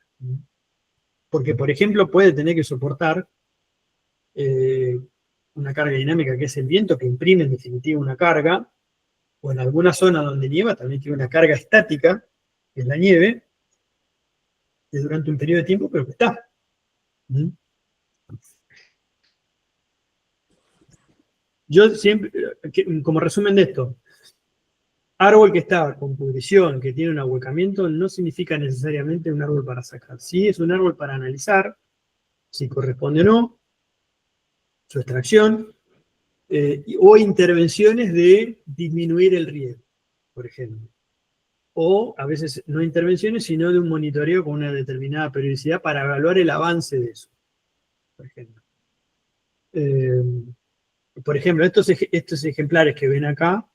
Porque, por ejemplo, puede tener que soportar una carga dinámica que es el viento, que imprime en definitiva una carga, o en alguna zona donde nieva también tiene una carga estática, que es la nieve, que durante un periodo de tiempo, pero que está. Yo siempre, como resumen de esto, árbol que está con pudrición, que tiene un ahuecamiento, no significa necesariamente un árbol para sacar. Sí, es un árbol para analizar si corresponde o no, su extracción, o intervenciones de disminuir el riesgo, por ejemplo. O a veces no intervenciones, sino de un monitoreo con una determinada periodicidad para evaluar el avance de eso, por ejemplo. Por ejemplo, estos ejemplares que ven acá,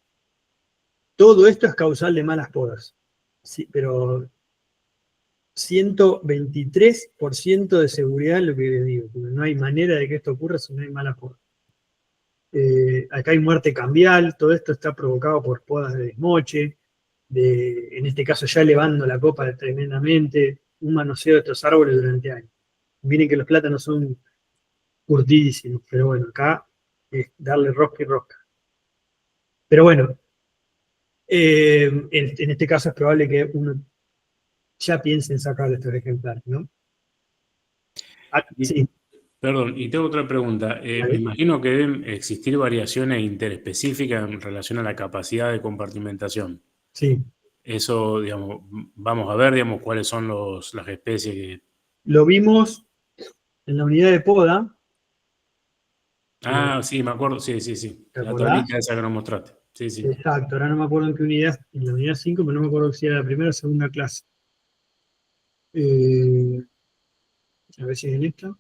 todo esto es causal de malas podas. Sí, pero 123% de seguridad es lo que les digo. No hay manera de que esto ocurra si no hay malas podas. Acá hay muerte cambial, todo esto está provocado por podas de desmoche, en este caso ya elevando la copa tremendamente, un manoseo de estos árboles durante años. Miren que los plátanos son curtidísimos, pero bueno, acá es darle rosca y rosca. Pero bueno, en este caso es probable que uno ya piense en sacar de estos ejemplares, ¿no? Ah, sí. Perdón, y tengo otra pregunta. Me imagino que deben existir variaciones interespecíficas en relación a la capacidad de compartimentación. Sí. Eso, digamos, vamos a ver, digamos, cuáles son las especies que... Lo vimos en la unidad de poda. Ah, sí, me acuerdo, sí. ¿Te La acordás? tablita esa que nos mostraste. Sí. Exacto, ahora no me acuerdo en qué unidad, en la unidad 5, pero no me acuerdo si era la primera o segunda clase. A ver si es en esta.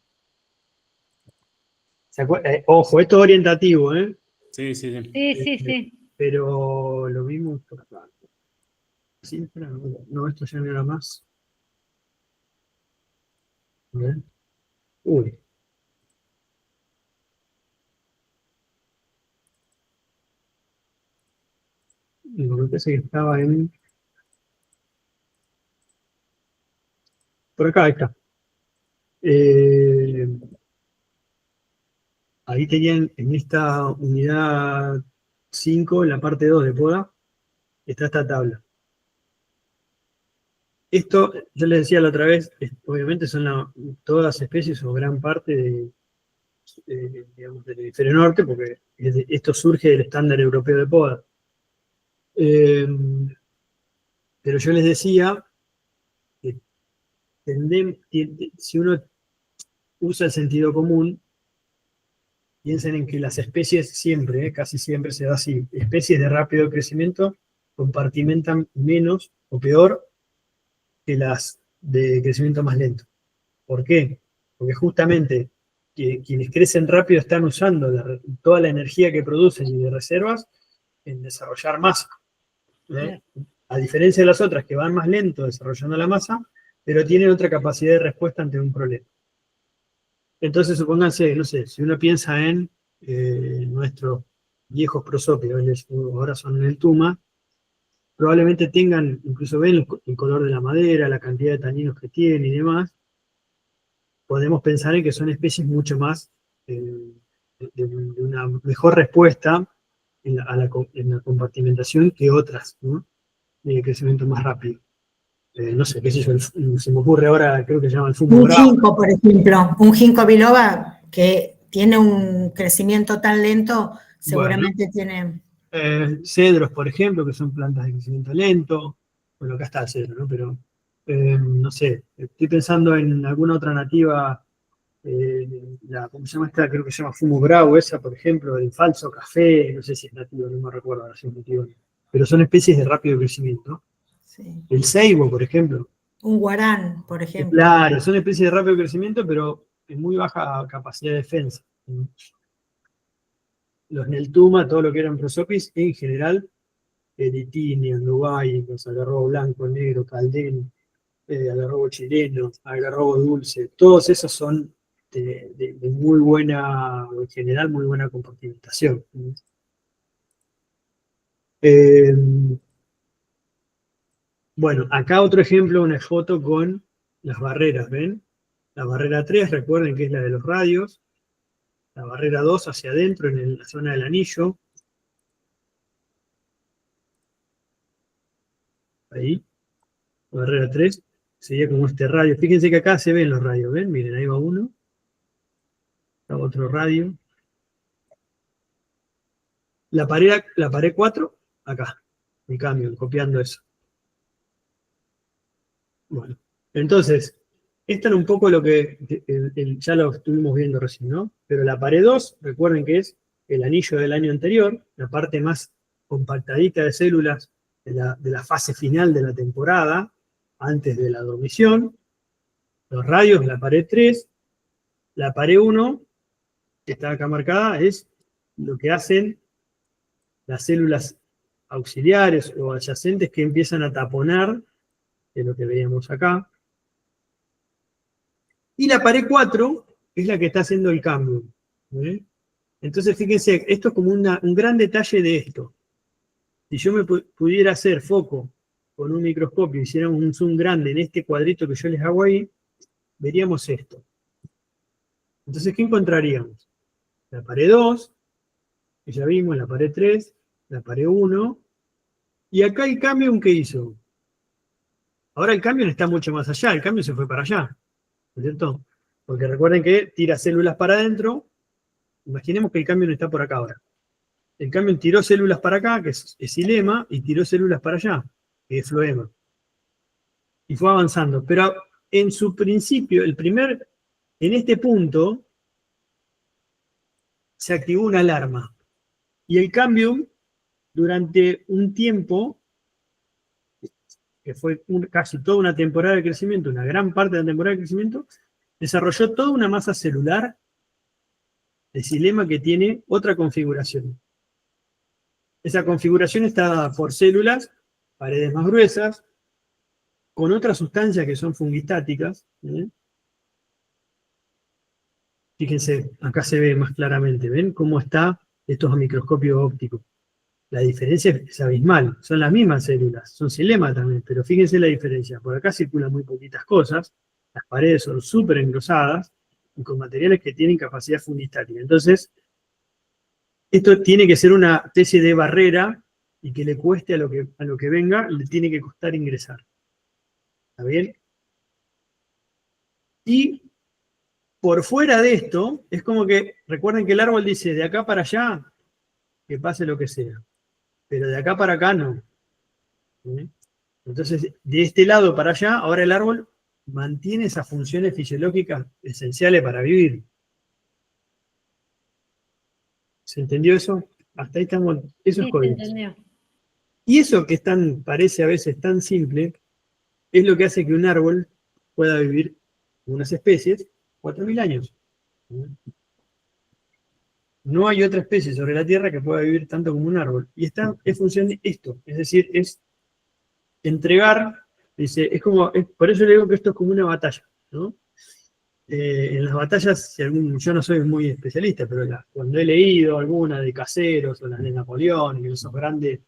Ojo, esto es orientativo, ¿eh? Sí. Sí. Pero lo vimos por acá. Sí, espera, no, esto ya no era más. A ver. Uy. Me parece que estaba en... Por acá, ahí está. Ahí tenían en esta unidad 5, en la parte 2 de poda, está esta tabla. Esto, yo les decía la otra vez, obviamente son todas las especies o gran parte digamos, del hemisferio norte, porque esto surge del estándar europeo de poda. Pero yo les decía que si uno usa el sentido común, piensen en que las especies siempre, casi siempre se da así, especies de rápido crecimiento compartimentan menos o peor que las de crecimiento más lento. ¿Por qué? Porque justamente quienes crecen rápido están usando toda la energía que producen y de reservas en desarrollar masa. A diferencia de las otras que van más lento desarrollando la masa, pero tienen otra capacidad de respuesta ante un problema. Entonces, supónganse, no sé, si uno piensa en nuestros viejos prosópidos, ahora son en el tuma, probablemente tengan, incluso ven el color de la madera, la cantidad de taninos que tiene y demás. Podemos pensar en que son especies mucho más de una mejor respuesta en la compartimentación que otras, ¿no? De crecimiento más rápido. No sé, qué sé yo, se me ocurre ahora, creo que se llama el fumo Un bravo. ginkgo, por ejemplo, un ginkgo biloba que tiene un crecimiento tan lento, seguramente tiene... Cedros, por ejemplo, que son plantas de crecimiento lento. Bueno, acá está el cedro, ¿no? Pero, no sé, estoy pensando en alguna otra nativa, ¿cómo se llama esta? Creo que se llama fumo bravo, esa, por ejemplo, el falso café, no sé si es nativo, no me recuerdo ahora si es nativo. Pero son especies de rápido crecimiento. Sí. El ceibo, por ejemplo. Un guarán, por ejemplo. Claro, son especies de rápido crecimiento, pero en muy baja capacidad de defensa. Los Neltuma, todo lo que eran prosopis, en general, Ditini, Andubai, los algarrobo blanco, negro, Caldén, algarrobo chileno, algarrobo dulce, todos esos son de muy buena, en general, muy buena compartimentación. Bueno, acá otro ejemplo, una foto con las barreras, ¿ven? La barrera 3, recuerden que es la de los radios. La barrera 2 hacia adentro, en la zona del anillo. Ahí. La barrera 3 sería como este radio. Fíjense que acá se ven los radios, ¿ven? Miren, ahí va uno. Acá otro radio. La pared 4, acá. En cambio, copiando eso. Bueno, entonces, esto es un poco lo que ya lo estuvimos viendo recién, ¿no? Pero la pared 2, recuerden que es el anillo del año anterior, la parte más compactadita de células de la fase final de la temporada, antes de la dormición. Los radios, la pared 3. La pared 1, que está acá marcada, es lo que hacen las células auxiliares o adyacentes que empiezan a taponar, que es lo que veíamos acá. Y la pared 4 es la que está haciendo el cambio. Entonces, fíjense, esto es como un gran detalle de esto. Si yo me pudiera hacer foco con un microscopio hiciéramos un zoom grande en este cuadrito que yo les hago ahí, veríamos esto. Entonces, ¿qué encontraríamos? La pared 2, que ya vimos, la pared 3, la pared 1, y acá el cambio que hizo. Ahora el cambio está mucho más allá, el cambio se fue para allá, ¿no es cierto? Porque recuerden que tira células para adentro, imaginemos que el cambio está por acá ahora. El cambio tiró células para acá, que es xilema, y tiró células para allá, que es floema. Y fue avanzando. Pero en su principio, en este punto, se activó una alarma. Y el cambio, durante un tiempo, que fue casi toda una temporada de crecimiento, una gran parte de la temporada de crecimiento, desarrolló toda una masa celular de xilema que tiene otra configuración. Esa configuración está dada por células, paredes más gruesas, con otras sustancias que son fungistáticas. Fíjense, acá se ve más claramente, ¿ven cómo está estos a microscopio óptico? La diferencia es abismal, son las mismas células, son xilema también, pero fíjense la diferencia. Por acá circulan muy poquitas cosas, las paredes son súper engrosadas y con materiales que tienen capacidad fungistática. Entonces, esto tiene que ser una especie de barrera y que le cueste a lo que venga, le tiene que costar ingresar. ¿Está bien? Y por fuera de esto, es como que, recuerden que el árbol dice, de acá para allá, que pase lo que sea. Pero de acá para acá no. ¿Sí? Entonces, de este lado para allá, ahora el árbol mantiene esas funciones fisiológicas esenciales para vivir. ¿Se entendió eso? Hasta ahí estamos, eso es Sí, se código. entendió. Y eso que parece a veces tan simple, es lo que hace que un árbol pueda vivir, unas especies, 4.000 años. No hay otra especie sobre la Tierra que pueda vivir tanto como un árbol. Y es función de esto, es decir, es entregar, dice, por eso le digo que esto es como una batalla, ¿no? En las batallas, yo no soy muy especialista, pero cuando he leído alguna de Caseros o las de Napoleón, y esos grandes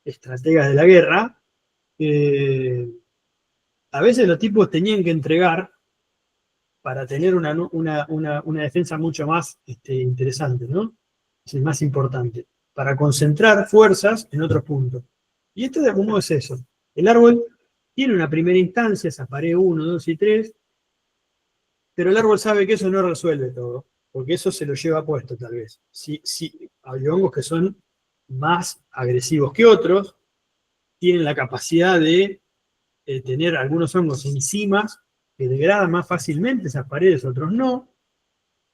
estrategas de la guerra, a veces los tipos tenían que entregar para tener una defensa mucho más interesante, ¿no? Es el más importante, para concentrar fuerzas en otros puntos. Y esto de algún modo es eso. El árbol tiene una primera instancia, esa pared 1, 2 y 3, pero el árbol sabe que eso no resuelve todo, porque eso se lo lleva puesto tal vez. Sí, hay hongos que son más agresivos que otros, tienen la capacidad de tener algunos hongos enzimas que degradan más fácilmente esas paredes, otros no.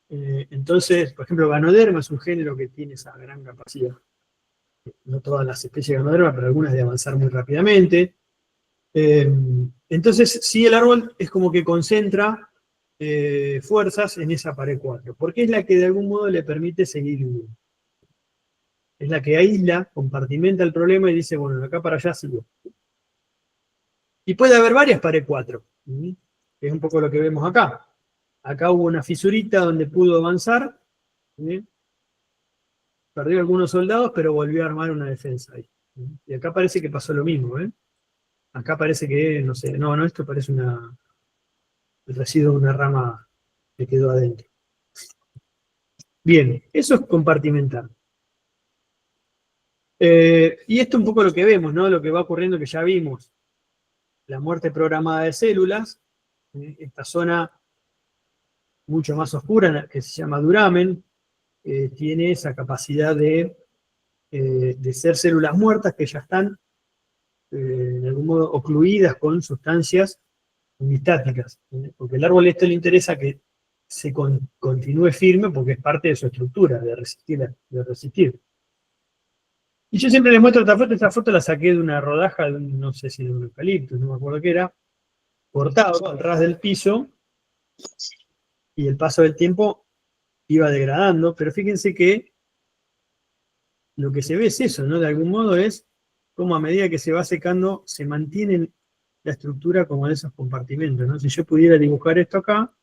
Entonces, por ejemplo, Ganoderma es un género que tiene esa gran capacidad. No todas las especies de Ganoderma, pero algunas de avanzar muy rápidamente. Entonces, sí, el árbol es como que concentra fuerzas en esa pared 4, porque es la que de algún modo le permite seguir viviendo. Es la que aísla, compartimenta el problema y dice, bueno, de acá para allá sigo. Y puede haber varias pared 4, que es un poco lo que vemos acá. Acá hubo una fisurita donde pudo avanzar, perdió algunos soldados, pero volvió a armar una defensa ahí. Y acá parece que pasó lo mismo, Acá parece que, no sé, no, esto parece el residuo de una rama que quedó adentro. Bien, eso es compartimentar. Y esto es un poco lo que vemos, ¿no? Lo que va ocurriendo que ya vimos. La muerte programada de células, esta zona mucho más oscura, que se llama duramen, tiene esa capacidad de ser células muertas que ya están, en algún modo, ocluidas con sustancias fungistáticas. Porque el árbol esto le interesa que se continúe firme porque es parte de su estructura, de resistir. Y yo siempre les muestro esta foto la saqué de una rodaja, no sé si de un eucalipto, no me acuerdo qué era, cortado al ras del piso, y el paso del tiempo iba degradando, pero fíjense que lo que se ve es eso, ¿no? De algún modo es como a medida que se va secando, se mantiene la estructura como de esos compartimentos, ¿no? Si yo pudiera dibujar esto acá,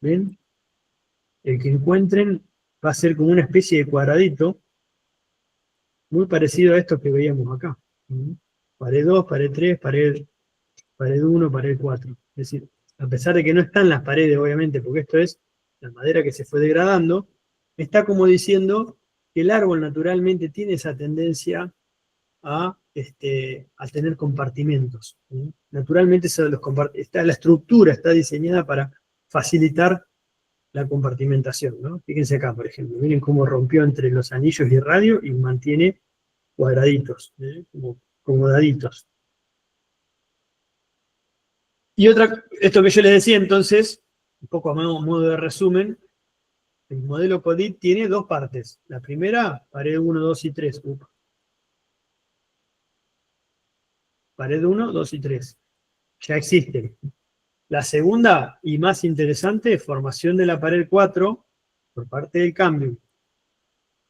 ¿ven? El que encuentren va a ser como una especie de cuadradito, muy parecido a esto que veíamos acá. Pared 2, pared 3, pared 1, pared 4. Es decir, a pesar de que no están las paredes, obviamente, porque esto es la madera que se fue degradando, está como diciendo que el árbol naturalmente tiene esa tendencia a tener compartimentos. Naturalmente la estructura está diseñada para facilitar la compartimentación, ¿no? Fíjense acá, por ejemplo, miren cómo rompió entre los anillos y el radio y mantiene cuadraditos, como daditos. Y esto que yo les decía entonces, un poco a modo de resumen, el modelo CODIT tiene dos partes. La primera, pared 1, 2 y 3. Pared 1, 2 y 3. Ya existen. La segunda, y más interesante, formación de la pared 4 por parte del cambio.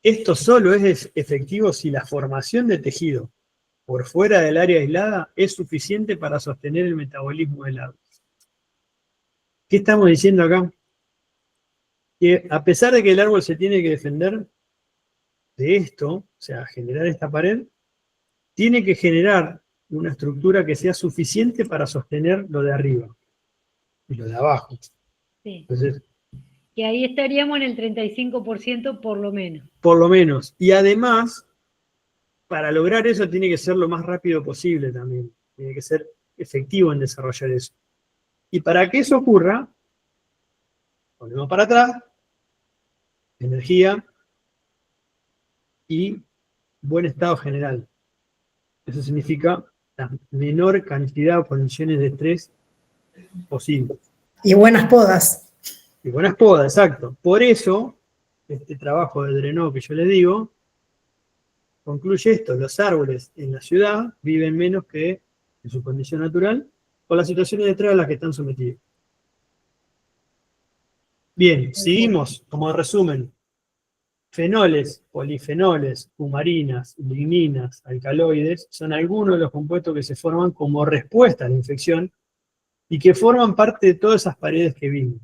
Esto solo es efectivo si la formación de tejido por fuera del área aislada es suficiente para sostener el metabolismo del árbol. ¿Qué estamos diciendo acá? Que a pesar de que el árbol se tiene que defender de esto, o sea, generar esta pared, tiene que generar una estructura que sea suficiente para sostener lo de arriba y lo de abajo. Sí. Entonces, Que ahí estaríamos en el 35% por lo menos. Por lo menos. Y además, para lograr eso tiene que ser lo más rápido posible también. Tiene que ser efectivo en desarrollar eso. Y para que eso ocurra, volvemos para atrás, energía y buen estado general. Eso significa la menor cantidad o condiciones de estrés posible. Y buenas podas. Y buenas podas, exacto. Por eso, este trabajo de drenado que yo les digo, concluye esto: los árboles en la ciudad viven menos que en su condición natural por las situaciones de estrés a las que están sometidos. Bien, seguimos como resumen. Fenoles, polifenoles, cumarinas, ligninas, alcaloides son algunos de los compuestos que se forman como respuesta a la infección y que forman parte de todas esas paredes que vimos.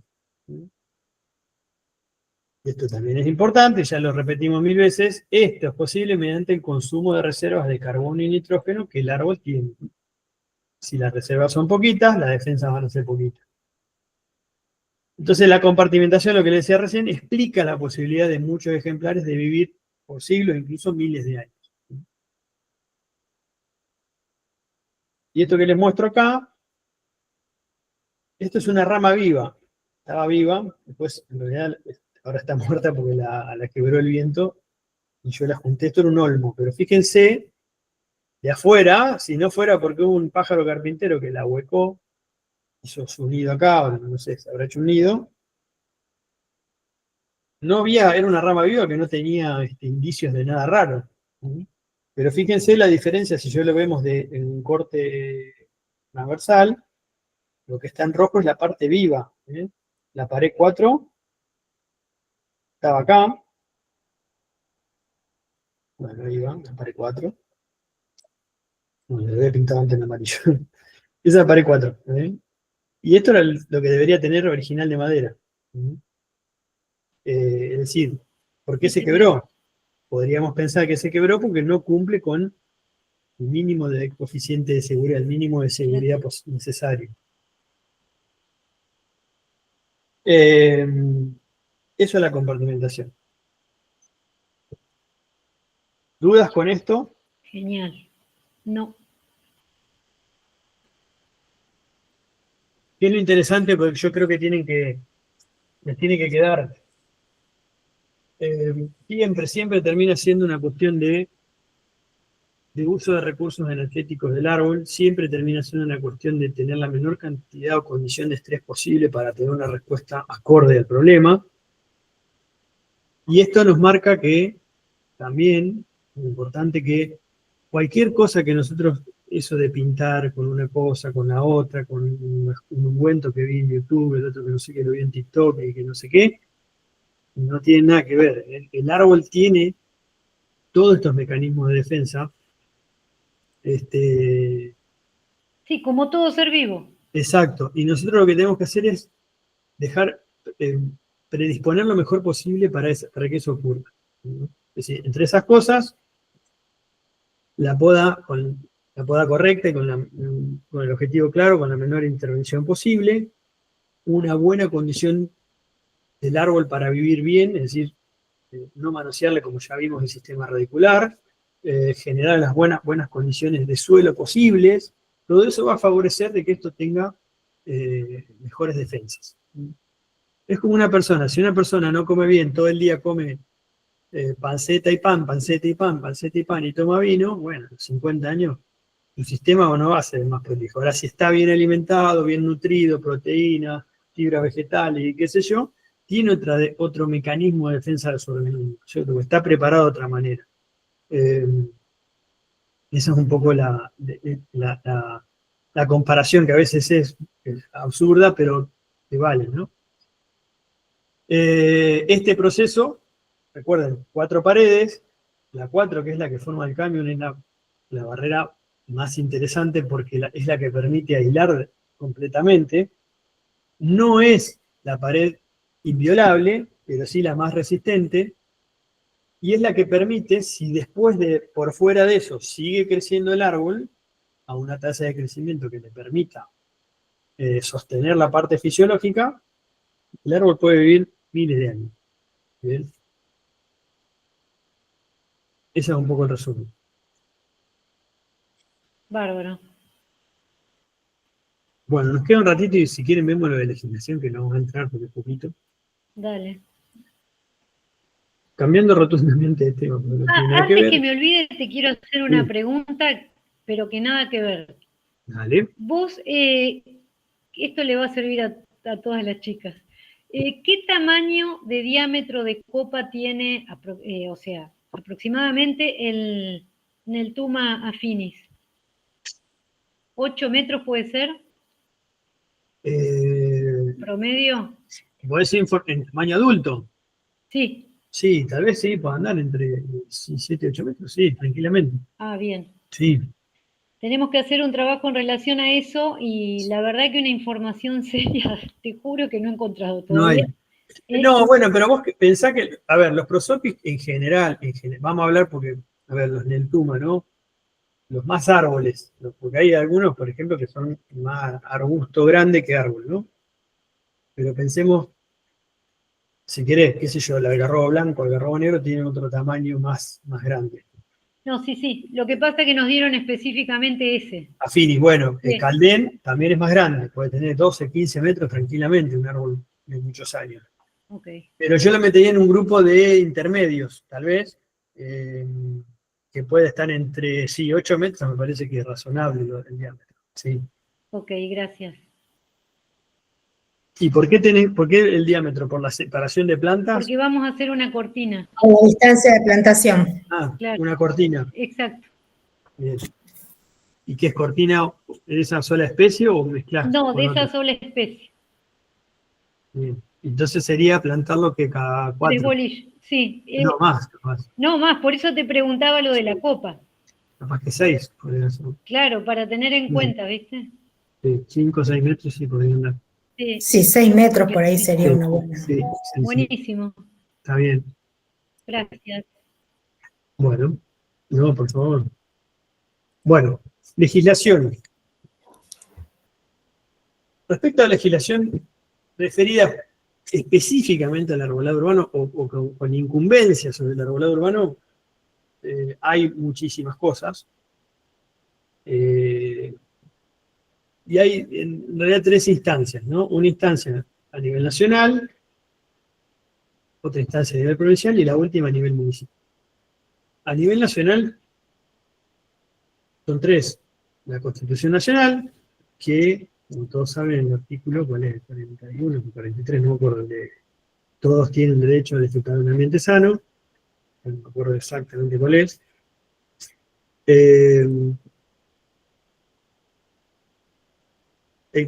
Esto también es importante, ya lo repetimos 1000 veces, esto es posible mediante el consumo de reservas de carbono y nitrógeno que el árbol tiene. Si las reservas son poquitas, las defensas van a ser poquitas. Entonces la compartimentación, lo que les decía recién, explica la posibilidad de muchos ejemplares de vivir por siglos, incluso miles de años. Y esto que les muestro acá, esto es una rama viva. Estaba viva, después en realidad ahora está muerta porque la quebró el viento y yo la junté. Esto era un olmo, pero fíjense, de afuera, si no fuera porque hubo un pájaro carpintero que la huecó, hizo su nido acá, o no sé, se habrá hecho un nido. No había, era una rama viva que no tenía indicios de nada raro. Pero fíjense la diferencia si yo lo vemos en un corte transversal, lo que está en rojo es la parte viva. La pared 4 estaba acá. Bueno, ahí va, la pared 4. Bueno, le había pintado antes en amarillo. Esa es la pared 4. Y esto era lo que debería tener original de madera. Es decir, ¿por qué se quebró? Podríamos pensar que se quebró porque no cumple con el mínimo de coeficiente de seguridad, el mínimo de seguridad necesario. Eso es la compartimentación. ¿Dudas con esto? Genial. No. ¿Qué es lo interesante? Porque yo creo que les tiene que quedar. Siempre termina siendo una cuestión de uso de recursos energéticos del árbol, siempre termina siendo una cuestión de tener la menor cantidad o condición de estrés posible para tener una respuesta acorde al problema. Y esto nos marca que también es importante que cualquier cosa que nosotros, eso de pintar con una cosa, con la otra, con un ungüento que vi en YouTube, el otro que no sé qué lo vi en TikTok y que no sé qué, no tiene nada que ver. El árbol tiene todos estos mecanismos de defensa. Sí, como todo ser vivo. Exacto. Y nosotros lo que tenemos que hacer es predisponer lo mejor posible para que eso ocurra. Es decir, entre esas cosas, la poda con la poda correcta y con el objetivo claro, con la menor intervención posible, una buena condición del árbol para vivir bien, es decir, no manosearle, como ya vimos, el sistema radicular, generar las buenas condiciones de suelo posibles, todo eso va a favorecer de que esto tenga mejores defensas. Es como una persona, si una persona no come bien, todo el día come panceta y pan, panceta y pan, panceta y pan, y toma vino, bueno, a los 50 años, tu sistema no va a ser más prolijo. Ahora, si está bien alimentado, bien nutrido, proteína, fibra vegetal y qué sé yo, tiene otro mecanismo de defensa de su organismo, ¿cierto? Está preparado de otra manera. Esa es un poco la comparación que a veces es absurda, pero que vale, ¿no? Este proceso, recuerden, 4 paredes, la 4 que es la que forma el cañón es la barrera más interesante porque es la que permite aislar completamente. No es la pared inviolable, pero sí la más resistente, y es la que permite, si después por fuera de eso sigue creciendo el árbol, a una tasa de crecimiento que le permita sostener la parte fisiológica, el árbol puede vivir miles de años. ¿Bien? Ese es un poco el resumen. Bárbaro. Bueno, nos queda un ratito y si quieren vemos lo de legislación, que no vamos a entrar porque es poquito. Dale. Cambiando rotundamente de tema, porque no tiene nada que Antes ver. que me olvide, te quiero hacer una pregunta, pero que nada que ver. Dale. Vos, esto le va a servir a todas las chicas. ¿Qué tamaño de diámetro de copa tiene, o sea, aproximadamente el Neltuma affinis? ¿8 metros puede ser? ¿Promedio? ¿Puede decir en tamaño adulto? Sí. Sí, tal vez sí, puede andar entre 7 y 8 metros, sí, tranquilamente. Ah, bien. Sí. Tenemos que hacer un trabajo en relación a eso y la verdad que una información seria, te juro que no he encontrado todavía. No hay. No, bueno, pero vos pensá que, a ver, los prosopis en general, vamos a hablar porque, a ver, los Neltuma, ¿no? Los más árboles, porque hay algunos, por ejemplo, que son más arbusto grande que árbol, ¿no? Pero pensemos, si querés, qué sé yo, el algarrobo blanco, el algarrobo negro tienen otro tamaño más grande. No, sí. Lo que pasa es que nos dieron específicamente ese. Affinis, bueno, el Sí. Caldén también es más grande, puede tener 12, 15 metros tranquilamente, un árbol de muchos años. Okay. Pero yo lo metería en un grupo de intermedios, tal vez, que puede estar entre, sí, 8 metros, me parece que es razonable el diámetro. Sí. Ok, gracias. ¿Y por qué el diámetro? ¿Por la separación de plantas? Porque vamos a hacer una cortina. A la distancia de plantación. Ah, Claro. una cortina. Exacto. Bien. ¿Y qué es cortina de esa sola especie o mezclar? No, de esa sola especie. Bien. Entonces sería plantarlo que cada 4. 3 bolillos, sí. No, más, capaz. No, más, por eso te preguntaba lo de la copa. Capaz que 6 podría ser. Claro, para tener en cuenta, ¿viste? Sí, 5 o 6 metros sí podrían dar. Sí, Sí, 6 metros por ahí sería una buena. Sí. Buenísimo. Está bien. Gracias. Bueno, no, por favor. Bueno, legislación. Respecto a la legislación referida específicamente al arbolado urbano o con incumbencia sobre el arbolado urbano, hay muchísimas cosas. Y hay en realidad 3 instancias, ¿no? Una instancia a nivel nacional, otra instancia a nivel provincial y la última a nivel municipal. A nivel nacional son 3. La Constitución Nacional, que, como todos saben, el artículo, ¿cuál es? El 41, el 43, no me acuerdo, todos tienen derecho a disfrutar de un ambiente sano, no me acuerdo exactamente cuál es. El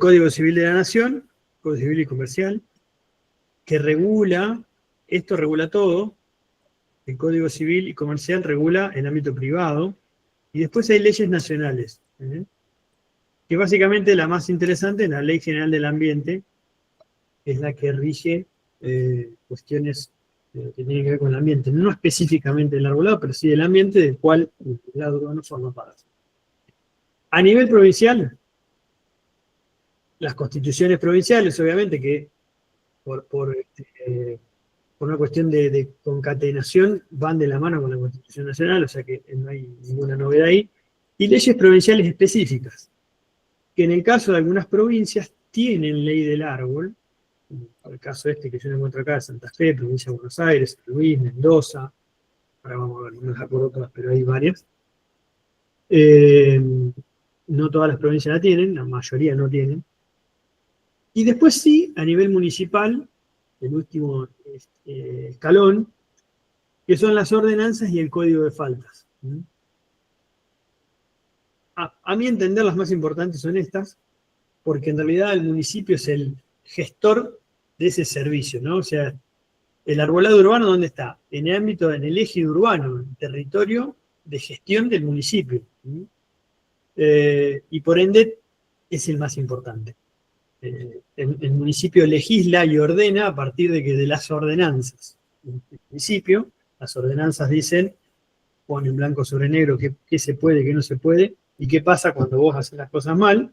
Código Civil de la Nación, Código Civil y Comercial, que esto regula todo. El Código Civil y Comercial regula el ámbito privado, y después hay leyes nacionales, que básicamente la más interesante es la Ley General del Ambiente, que es la que rige cuestiones que tiene que ver con el ambiente, no específicamente del arbolado, pero sí del ambiente del cual el arbolado urbano forma parte. A nivel provincial, las constituciones provinciales, obviamente, que por una cuestión de concatenación van de la mano con la Constitución Nacional, o sea que no hay ninguna novedad ahí, y leyes provinciales específicas, que en el caso de algunas provincias tienen ley del árbol, como el caso este que yo encuentro acá de Santa Fe, provincia de Buenos Aires, San Luis, Mendoza, ahora vamos a ver, no me acuerdo todas, pero hay varias. No todas las provincias la tienen, la mayoría no tienen. Y después sí, a nivel municipal, el último escalón, que son las ordenanzas y el código de faltas. A mi entender, las más importantes son estas, porque en realidad el municipio es el gestor de ese servicio, ¿no? O sea, el arbolado urbano, ¿dónde está? En el ámbito, en el eje urbano, en el territorio de gestión del municipio. Y por ende, es el más importante. El municipio legisla y ordena a partir de las ordenanzas. En el municipio, las ordenanzas dicen, ponen blanco sobre negro qué se puede, qué no se puede, y qué pasa cuando vos haces las cosas mal.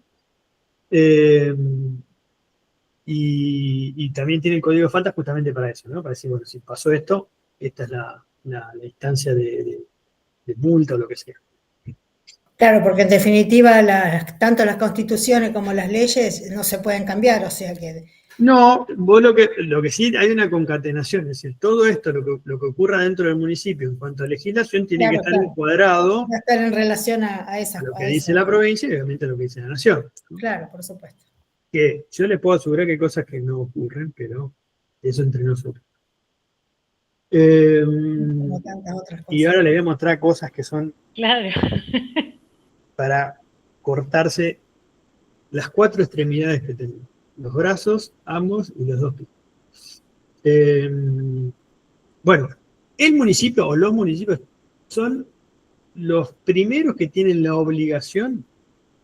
Y también tiene el código de faltas justamente para eso, ¿no? Para decir, bueno, si pasó esto, esta es la instancia de multa o lo que sea. Claro, porque en definitiva tanto las constituciones como las leyes no se pueden cambiar, o sea que... No, vos lo que sí hay una concatenación, es decir, todo esto, lo que ocurra dentro del municipio en cuanto a legislación, tiene que estar encuadrado va a estar en relación a esas a lo que cosas. dice la provincia y obviamente a lo que dice la nación. Claro, por supuesto. Que yo les puedo asegurar que hay cosas que no ocurren, pero eso entre nosotros. Como tantas otras cosas. Y ahora les voy a mostrar cosas que son Claro. para cortarse las 4 extremidades que tenemos. Los brazos, ambos, y los 2 pies. Bueno, el municipio o los municipios son los primeros que tienen la obligación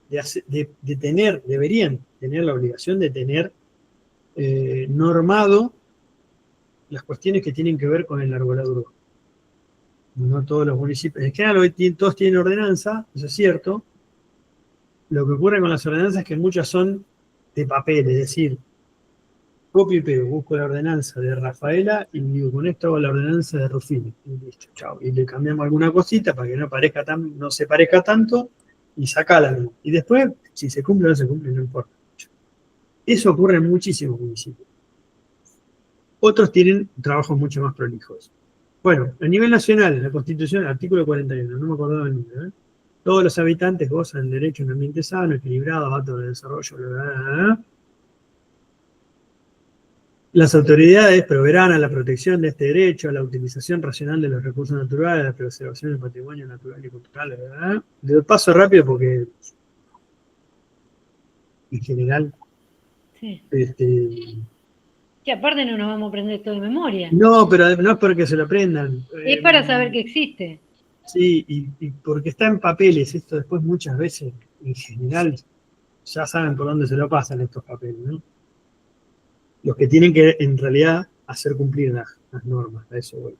de tener, deberían tener la obligación de tener normado las cuestiones que tienen que ver con el arbolado urbano. No todos los municipios, en general todos tienen ordenanza, eso es cierto. Lo que ocurre con las ordenanzas es que muchas son de papel, es decir, copio y pego, busco la ordenanza de Rafaela y digo, con esto hago la ordenanza de Rufino. Y listo, chao. Y le cambiamos alguna cosita para que no se parezca tanto y sacala. Y después, si se cumple o no se cumple, no importa. Eso ocurre en muchísimos municipios. Otros tienen trabajos mucho más prolijos. Bueno, a nivel nacional, la Constitución, artículo 41, no me acordaba el número, ¿eh? Todos los habitantes gozan del derecho a un ambiente sano, equilibrado, apto al desarrollo, bla, bla, bla, bla. Las autoridades proveerán a la protección de este derecho, a la utilización racional de los recursos naturales, a la preservación del patrimonio natural y cultural, bla, bla, bla. Le paso rápido porque en general Sí. Que aparte no nos vamos a aprender todo de memoria. no, pero no es porque se lo aprendan. Es para saber que existe. Sí, y porque está en papeles, esto después muchas veces, en general, ya saben por dónde se lo pasan estos papeles, ¿no? Los que tienen que, en realidad, hacer cumplir las normas, a eso voy.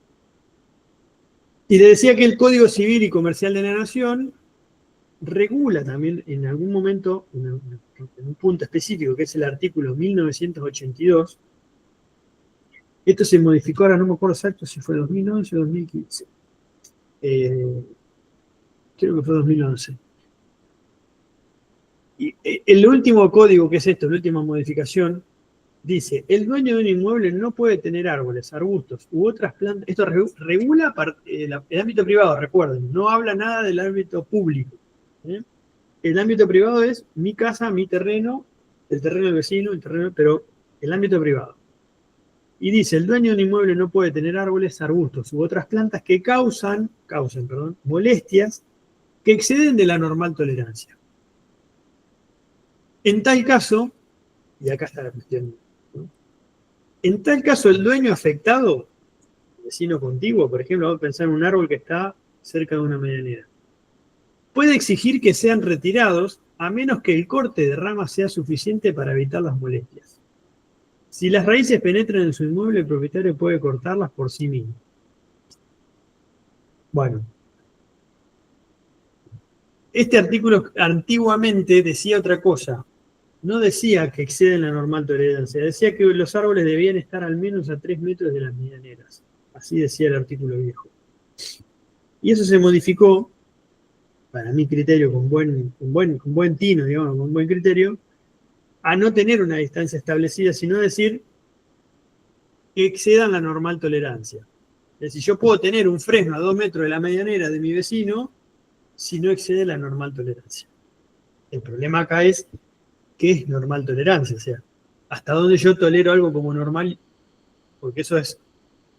Y le decía que el Código Civil y Comercial de la Nación regula también en algún momento, en un punto específico, que es el artículo 1982. Esto se modificó, ahora no me acuerdo exacto si fue 2011 o 2015. Creo que fue 2011. Y el último código, que es esto, la última modificación, dice, el dueño de un inmueble no puede tener árboles, arbustos u otras plantas. Esto regula el ámbito privado, recuerden, no habla nada del ámbito público. El ámbito privado es mi casa, mi terreno, el terreno del vecino, pero el ámbito privado. Y dice, el dueño de un inmueble no puede tener árboles, arbustos u otras plantas que causan molestias que exceden de la normal tolerancia. En tal caso, y acá está la cuestión, ¿no? En tal caso, el dueño afectado, el vecino contiguo, por ejemplo, vamos a pensar en un árbol que está cerca de una medianera, puede exigir que sean retirados a menos que el corte de ramas sea suficiente para evitar las molestias. Si las raíces penetran en su inmueble, el propietario puede cortarlas por sí mismo. Bueno, este artículo antiguamente decía otra cosa. No decía que exceden la normal tolerancia, decía que los árboles debían estar al menos a 3 metros de las medianeras. Así decía el artículo viejo. Y eso se modificó, para mi criterio, con buen tino, digamos, con buen criterio, a no tener una distancia establecida, sino decir que excedan la normal tolerancia. Es decir, yo puedo tener un fresno a 2 metros de la medianera de mi vecino si no excede la normal tolerancia. El problema acá es qué es normal tolerancia, o sea, hasta dónde yo tolero algo como normal, porque eso es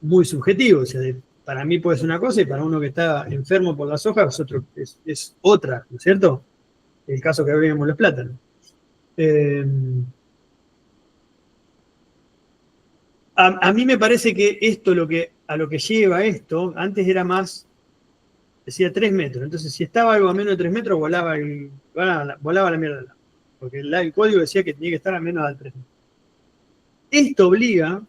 muy subjetivo, o sea, para mí puede ser una cosa y para uno que está enfermo por las hojas es otra, ¿no es cierto? El caso que vemos los plátanos. A mí me parece que esto a lo que lleva esto, antes era más, decía 3 metros, entonces si estaba algo a menos de 3 metros volaba la mierda, porque el código decía que tenía que estar a menos de 3 metros. Esto obliga,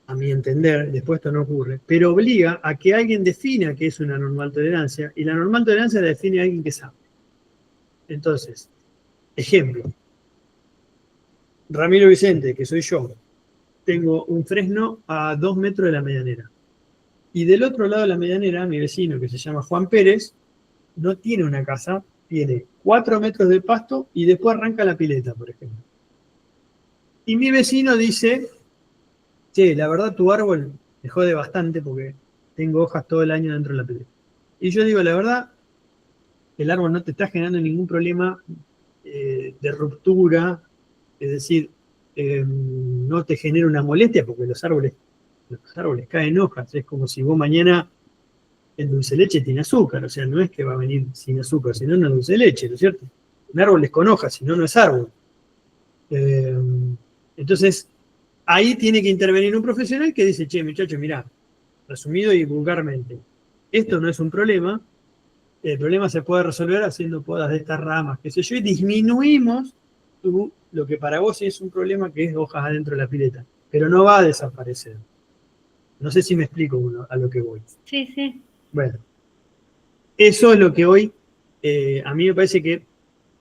a mi entender, después esto no ocurre, pero obliga a que alguien defina qué es una normal tolerancia, y la normal tolerancia la define alguien que sabe. Entonces, ejemplo, Ramiro Vicente, que soy yo, tengo un fresno a 2 metros de la medianera. Y del otro lado de la medianera, mi vecino, que se llama Juan Pérez, no tiene una casa, tiene 4 metros de pasto y después arranca la pileta, por ejemplo. Y mi vecino dice, che, la verdad tu árbol me jode bastante porque tengo hojas todo el año dentro de la pileta. Y yo digo, la verdad, el árbol no te está generando ningún problema de ruptura, es decir, no te genera una molestia porque los árboles caen hojas, es como si vos mañana el dulce de leche tiene azúcar, o sea, no es que va a venir sin azúcar, sino una dulce de leche, ¿no es cierto? Un árbol es con hojas, si no, no es árbol. Entonces, ahí tiene que intervenir un profesional que dice, che, muchachos, mirá, resumido y vulgarmente, esto no es un problema, el problema se puede resolver haciendo podas de estas ramas, qué sé yo, y disminuimos lo que para vos es un problema que es hojas adentro de la pileta, pero no va a desaparecer. No sé si me explico a lo que voy. Sí, sí. Bueno, eso es lo que hoy a mí me parece que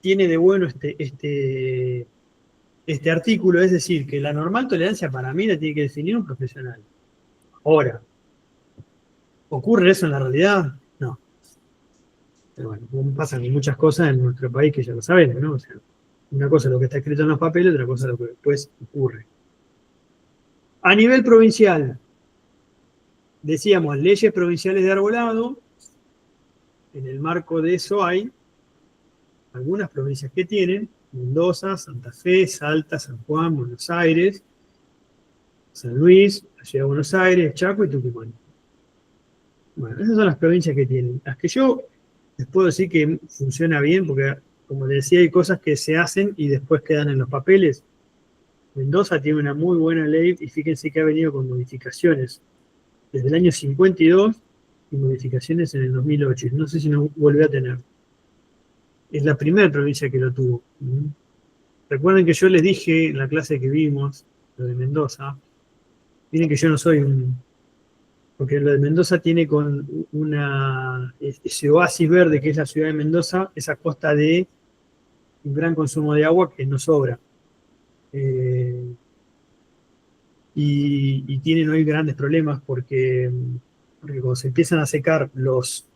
tiene de bueno este artículo, es decir, que la normal tolerancia para mí la tiene que definir un profesional. Ahora, ¿ocurre eso en la realidad? No. Pero bueno, como pasan muchas cosas en nuestro país que ya lo sabemos, ¿no? O sea, una cosa es lo que está escrito en los papeles, otra cosa es lo que después ocurre. A nivel provincial, decíamos, leyes provinciales de arbolado. En el marco de eso hay algunas provincias que tienen: Mendoza, Santa Fe, Salta, San Juan, Buenos Aires, San Luis, la Ciudad de Buenos Aires, Chaco y Tucumán. Bueno, esas son las provincias que tienen. Las que yo les puedo decir que funciona bien, porque, como les decía, hay cosas que se hacen y después quedan en los papeles. Mendoza tiene una muy buena ley y fíjense que ha venido con modificaciones desde el año 52 y modificaciones en el 2008. No sé si no vuelve a tener. Es la primera provincia que lo tuvo. Recuerden que yo les dije en la clase que vimos, lo de Mendoza, miren que yo no soy porque lo de Mendoza tiene con ese oasis verde que es la ciudad de Mendoza, esa costa de un gran consumo de agua que no sobra. Y tienen hoy grandes problemas porque cuando se empiezan a secar los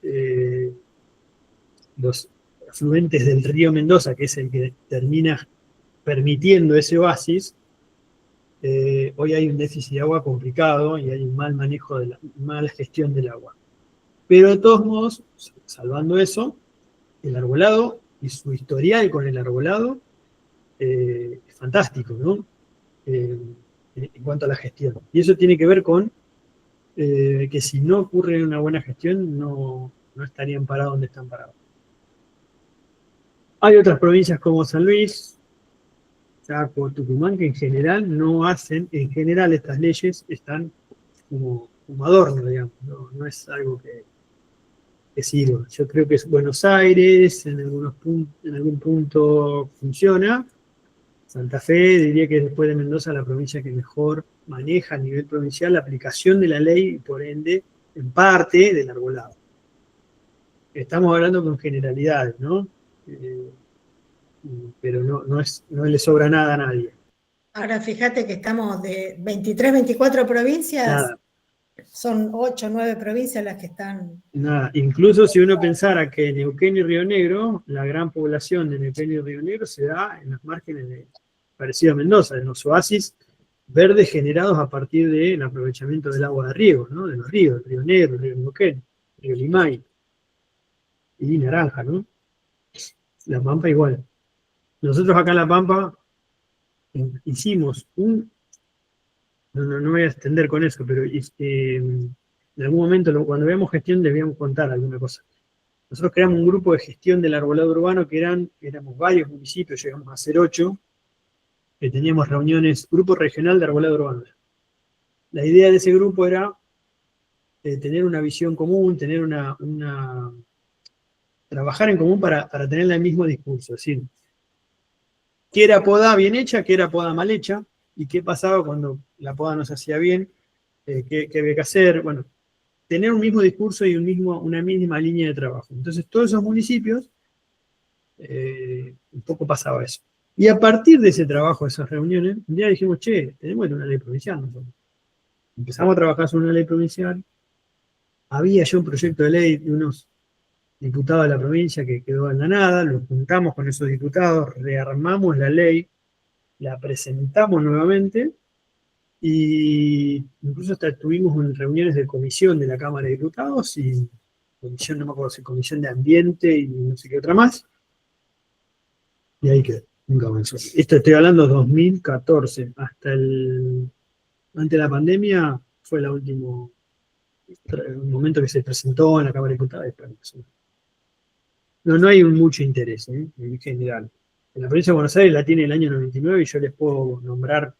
afluentes del río Mendoza, que es el que termina permitiendo ese oasis, hoy hay un déficit de agua complicado y hay un mal manejo, mala gestión del agua. Pero de todos modos, salvando eso, el arbolado y su historial con el arbolado es fantástico, ¿no? En cuanto a la gestión. Y eso tiene que ver con que si no ocurre una buena gestión, no estarían parados donde están parados. Hay otras provincias como San Luis, Chaco, Tucumán, que en general no hacen, en general estas leyes están como adorno, digamos, no es algo que sirva. Yo creo que es Buenos Aires, en algún punto funciona, Santa Fe diría que después de Mendoza la provincia que mejor maneja a nivel provincial la aplicación de la ley y por ende, en parte, del arbolado. Estamos hablando con generalidades, ¿no? Pero no le sobra nada a nadie. Ahora fíjate que estamos de 23, 24 provincias, Nada. son 8, 9 provincias las que están. Nada. Incluso si uno pensara que en Neuquén y Río Negro, la gran población de Neuquén y Río Negro se da en los márgenes parecido a Mendoza, en los oasis verdes generados a partir del aprovechamiento del agua de riego, ¿no? De los ríos, el Río Negro, el Río Neuquén, el Río Limay y Naranja, ¿no? La Pampa igual. Nosotros acá en La Pampa hicimos no voy a extender con eso, pero en algún momento cuando veamos gestión debíamos contar alguna cosa. Nosotros creamos un grupo de gestión del arbolado urbano que éramos varios municipios, llegamos a ser 8, que teníamos reuniones, grupo regional de arbolado urbano. La idea de ese grupo era tener una visión común, tener trabajar en común para tener el mismo discurso, es decir, qué era poda bien hecha, qué era poda mal hecha, y qué pasaba cuando la poda no se hacía bien, qué había que hacer, bueno, tener un mismo discurso y una misma línea de trabajo. Entonces, todos esos municipios, un poco pasaba eso. Y a partir de ese trabajo, de esas reuniones, un día dijimos, che, tenemos una ley provincial nosotros. Empezamos a trabajar sobre una ley provincial. Había ya un proyecto de ley de unos diputados de la provincia que quedó en la nada, lo juntamos con esos diputados, rearmamos la ley, la presentamos nuevamente, y incluso hasta estuvimos en reuniones de comisión de la Cámara de Diputados, y comisión, no me acuerdo si comisión de ambiente y no sé qué otra más, y ahí quedó, nunca avanzó. Esto estoy hablando de 2014, antes de la pandemia fue el último momento que se presentó en la Cámara de Diputados. No hay mucho interés, en general. En la provincia de Buenos Aires la tiene el año 99 y yo les puedo nombrar,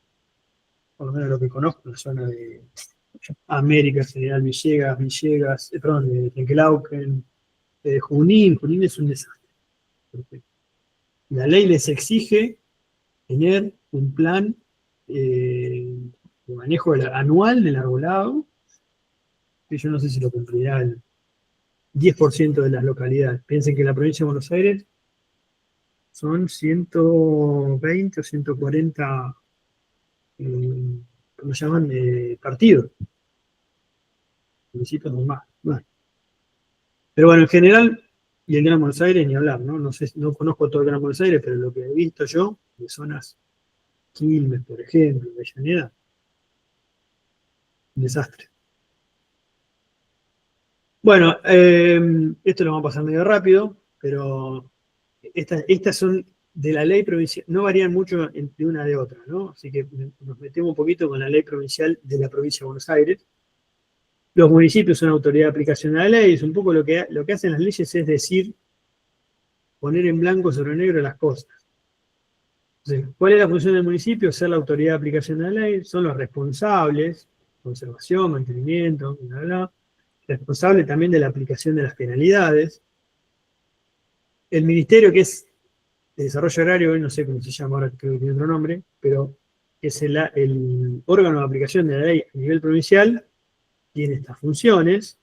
por lo menos lo que conozco, la zona de América, General Villegas, de Trenquelauquen, Junín es un desastre. Perfecto. La ley les exige tener un plan de manejo anual del arbolado, que yo no sé si lo cumplirá el 10% de las localidades. Piensen que la provincia de Buenos Aires son 120 o 140, ¿cómo se llaman? Partidos. Municipios más. Bueno. Pero bueno, en general, y el Gran Buenos Aires ni hablar, ¿no? No conozco todo el Gran Buenos Aires, pero lo que he visto yo, de zonas Quilmes, por ejemplo, Avellaneda, un desastre. Bueno, esto lo vamos a pasar medio rápido, pero estas son de la ley provincial, no varían mucho de una de otra, ¿no? Así que nos metemos un poquito con la ley provincial de la provincia de Buenos Aires. Los municipios son autoridad de aplicación de la ley, es un poco lo que hacen las leyes es decir, poner en blanco sobre negro las cosas. Entonces, ¿cuál es la función del municipio? Ser la autoridad de aplicación de la ley, son los responsables, conservación, mantenimiento, bla, bla, responsable también de la aplicación de las penalidades. El ministerio, que es de desarrollo agrario, no sé cómo se llama ahora, creo que tiene otro nombre, pero es el órgano de aplicación de la ley a nivel provincial, tiene estas funciones,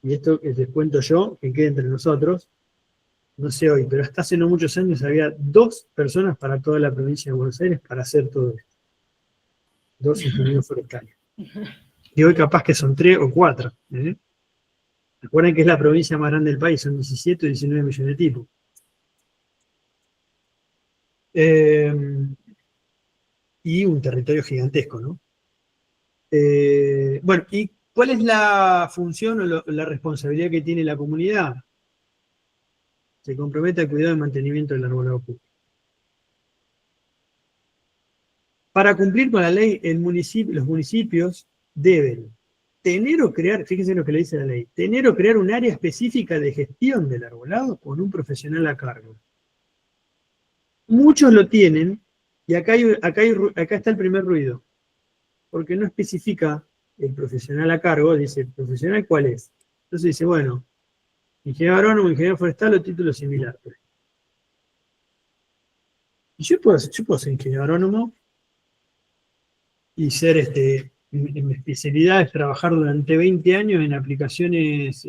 y esto que les cuento yo, que quede entre nosotros, no sé hoy, pero hasta hace no muchos años había 2 personas para toda la provincia de Buenos Aires para hacer todo esto. 2 ingenieros forestales. Y hoy capaz que son 3 o 4. Recuerden que es la provincia más grande del país, son 17 o 19 millones de tipos. Y un territorio gigantesco, ¿no? Bueno, ¿y cuál es la función o la responsabilidad que tiene la comunidad? Se compromete al cuidado y mantenimiento del arbolado público. Para cumplir con la ley, los municipios deben tener o crear, fíjense lo que le dice la ley, tener o crear un área específica de gestión del arbolado con un profesional a cargo. Muchos lo tienen, y acá está el primer ruido, porque no especifica el profesional a cargo, dice, ¿el profesional cuál es? Entonces dice, bueno, ingeniero agrónomo, ingeniero forestal o título similar. Y yo puedo ser ingeniero agrónomo y ser, mi especialidad es trabajar durante 20 años en aplicaciones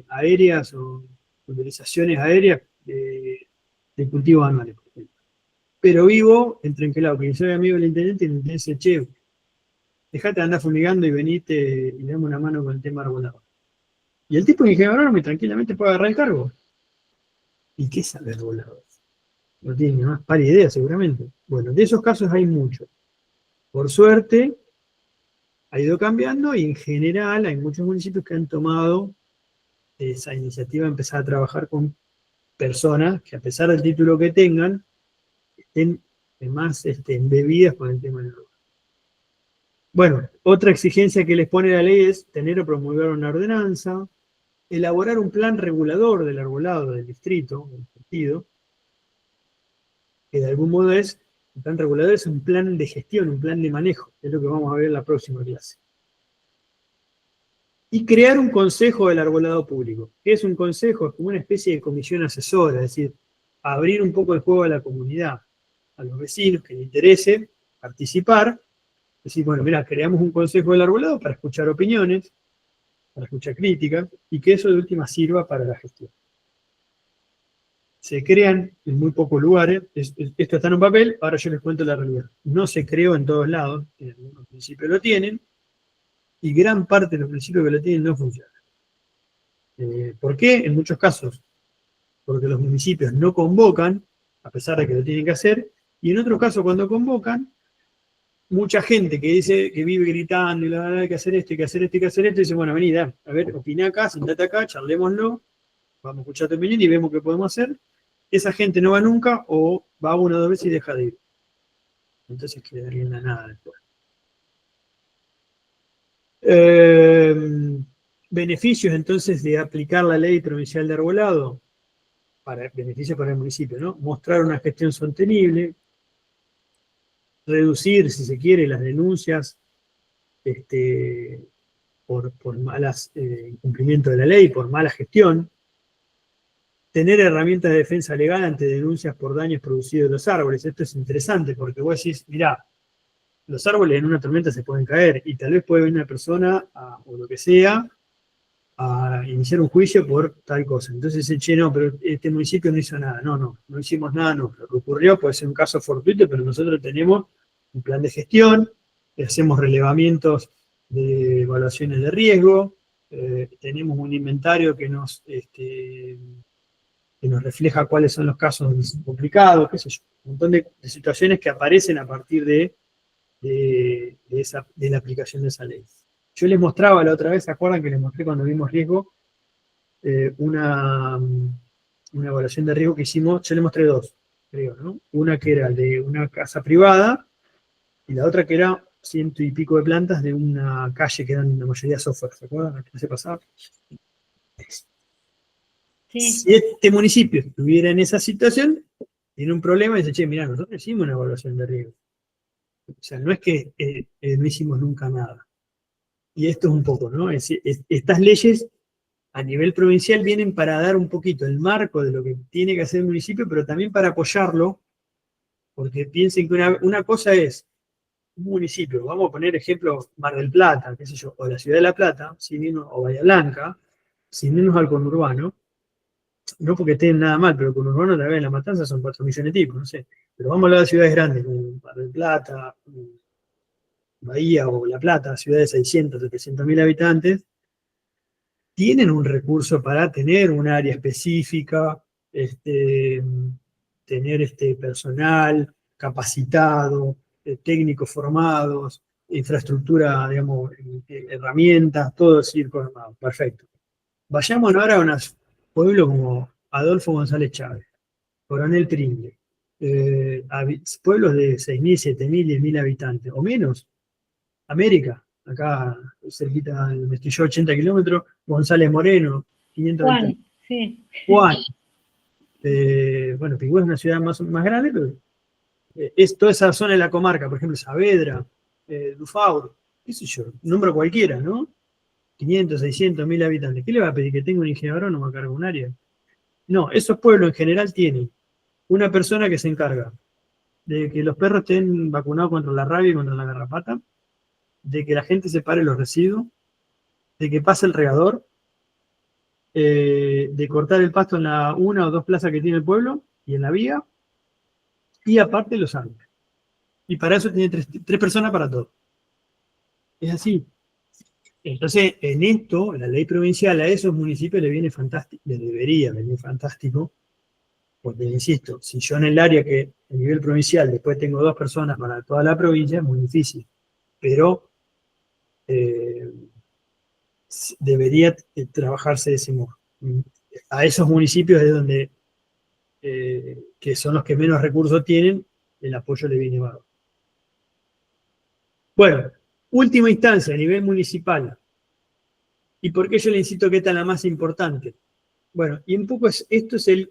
aéreas o utilizaciones aéreas de cultivos anuales, por ejemplo. Pero vivo entre enclaves, que soy amigo del intendente y el intendente dice, che, dejate de andar fumigando y venite y dame una mano con el tema arbolado. Y el tipo de ingeniero agrónomo tranquilamente puede agarrar el cargo. ¿Y qué sabe arbolado? No tiene ni más pálida idea, seguramente. Bueno, de esos casos hay muchos. Por suerte, ha ido cambiando y en general hay muchos municipios que han tomado esa iniciativa de empezar a trabajar con personas que, a pesar del título que tengan, estén más embebidas con el tema del arbolado. Bueno, otra exigencia que les pone la ley es tener o promulgar una ordenanza, elaborar un plan regulador del arbolado del distrito, del partido, que de algún modo es, un plan regulador es un plan de gestión, un plan de manejo, que es lo que vamos a ver en la próxima clase. Y crear un consejo del arbolado público. ¿Qué es un consejo? Es como una especie de comisión asesora, es decir, abrir un poco el juego a la comunidad, a los vecinos que les interese participar. Es decir, bueno, mira, creamos un consejo del arbolado para escuchar opiniones, para escuchar críticas, y que eso de última sirva para la gestión. Se crean en muy pocos lugares, esto está en un papel, ahora yo les cuento la realidad. No se creó en todos lados, en algunos municipios lo tienen, y gran parte de los municipios que lo tienen no funcionan. ¿Por qué? En muchos casos, porque los municipios no convocan, a pesar de que lo tienen que hacer, y en otros casos cuando convocan, mucha gente que dice, que vive gritando y hay que hacer esto, hay que hacer esto, hay que hacer esto, y dice, bueno, vení, a ver, opiná acá, sentate acá, charlémoslo, vamos a escuchar tu opinión y vemos qué podemos hacer. Esa gente no va nunca, o va una o dos veces y deja de ir. Entonces quedaría en la nada después. Beneficios entonces de aplicar la ley provincial de arbolado, beneficios para el municipio, ¿no? Mostrar una gestión sostenible, reducir, si se quiere, las denuncias por malas incumplimiento de la ley, por mala gestión, tener herramientas de defensa legal ante denuncias por daños producidos de los árboles. Esto es interesante porque vos decís, mirá, los árboles en una tormenta se pueden caer y tal vez puede venir una persona, o lo que sea, a iniciar un juicio por tal cosa. Entonces dicen, che, no, pero este municipio no hizo nada. No hicimos nada, no. Lo que ocurrió puede ser un caso fortuito, pero nosotros tenemos un plan de gestión, hacemos relevamientos de evaluaciones de riesgo, tenemos un inventario que nos refleja cuáles son los casos complicados, qué sé yo, un montón de situaciones que aparecen a partir de la aplicación de esa ley. Yo les mostraba la otra vez, ¿se acuerdan que les mostré cuando vimos riesgo? Una evaluación de riesgo que hicimos, yo les mostré dos, creo, ¿no? Una que era de una casa privada y la otra que era 100 y pico de plantas de una calle que eran la mayoría software, ¿se acuerdan? ¿Qué se pasaba? Sí. Si este municipio estuviera en esa situación, tiene un problema y dice, che, mirá, nosotros hicimos una evaluación de riesgo. O sea, no es que no hicimos nunca nada. Y esto es un poco, ¿no? Estas leyes a nivel provincial vienen para dar un poquito el marco de lo que tiene que hacer el municipio, pero también para apoyarlo, porque piensen que una cosa es un municipio, vamos a poner ejemplo Mar del Plata, qué sé yo, o la Ciudad de La Plata, o Bahía Blanca, sin irnos al conurbano, no porque estén nada mal, pero el conurbano tal vez en La Matanza son 4 millones de tipos, no sé, pero vamos a hablar de ciudades grandes, como Mar del Plata, Bahía o La Plata, ciudades de 600, 700 mil habitantes, tienen un recurso para tener un área específica, tener personal capacitado, técnicos formados, infraestructura, digamos, herramientas, todo circo armado. Perfecto. Vayamos ahora a unos pueblos como Adolfo González Chávez, Coronel Pringle, pueblos de 6.000, 7.000, 10.000 habitantes, o menos. América, acá cerquita del Mestilló, 80 kilómetros, González Moreno, 500 habitantes. Sí. Juan. Bueno, Pigüé es una ciudad más grande, pero es toda esa zona de la comarca, por ejemplo, Saavedra, Dufaur, qué sé yo, nombro cualquiera, ¿no? 500, 600, 1.000 habitantes. ¿Qué le va a pedir? ¿Que tenga un ingeniero agrónomo a cargo de un área? No, esos pueblos en general tienen una persona que se encarga de que los perros estén vacunados contra la rabia y contra la garrapata, de que la gente separe los residuos, de que pase el regador, de cortar el pasto en la una o dos plazas que tiene el pueblo y en la vía, y aparte los árboles. Y para eso tiene tres personas para todo. Es así. Entonces, en esto, la ley provincial a esos municipios les viene fantástico, les debería venir fantástico, porque, insisto, si yo en el área que a nivel provincial después tengo 2 personas para toda la provincia, es muy difícil. Pero debería trabajarse de ese modo. A esos municipios es donde, que son los que menos recursos tienen, el apoyo le viene bajo. Bueno, última instancia a nivel municipal. ¿Y por qué yo le insisto que esta es la más importante? Bueno, y un poco esto es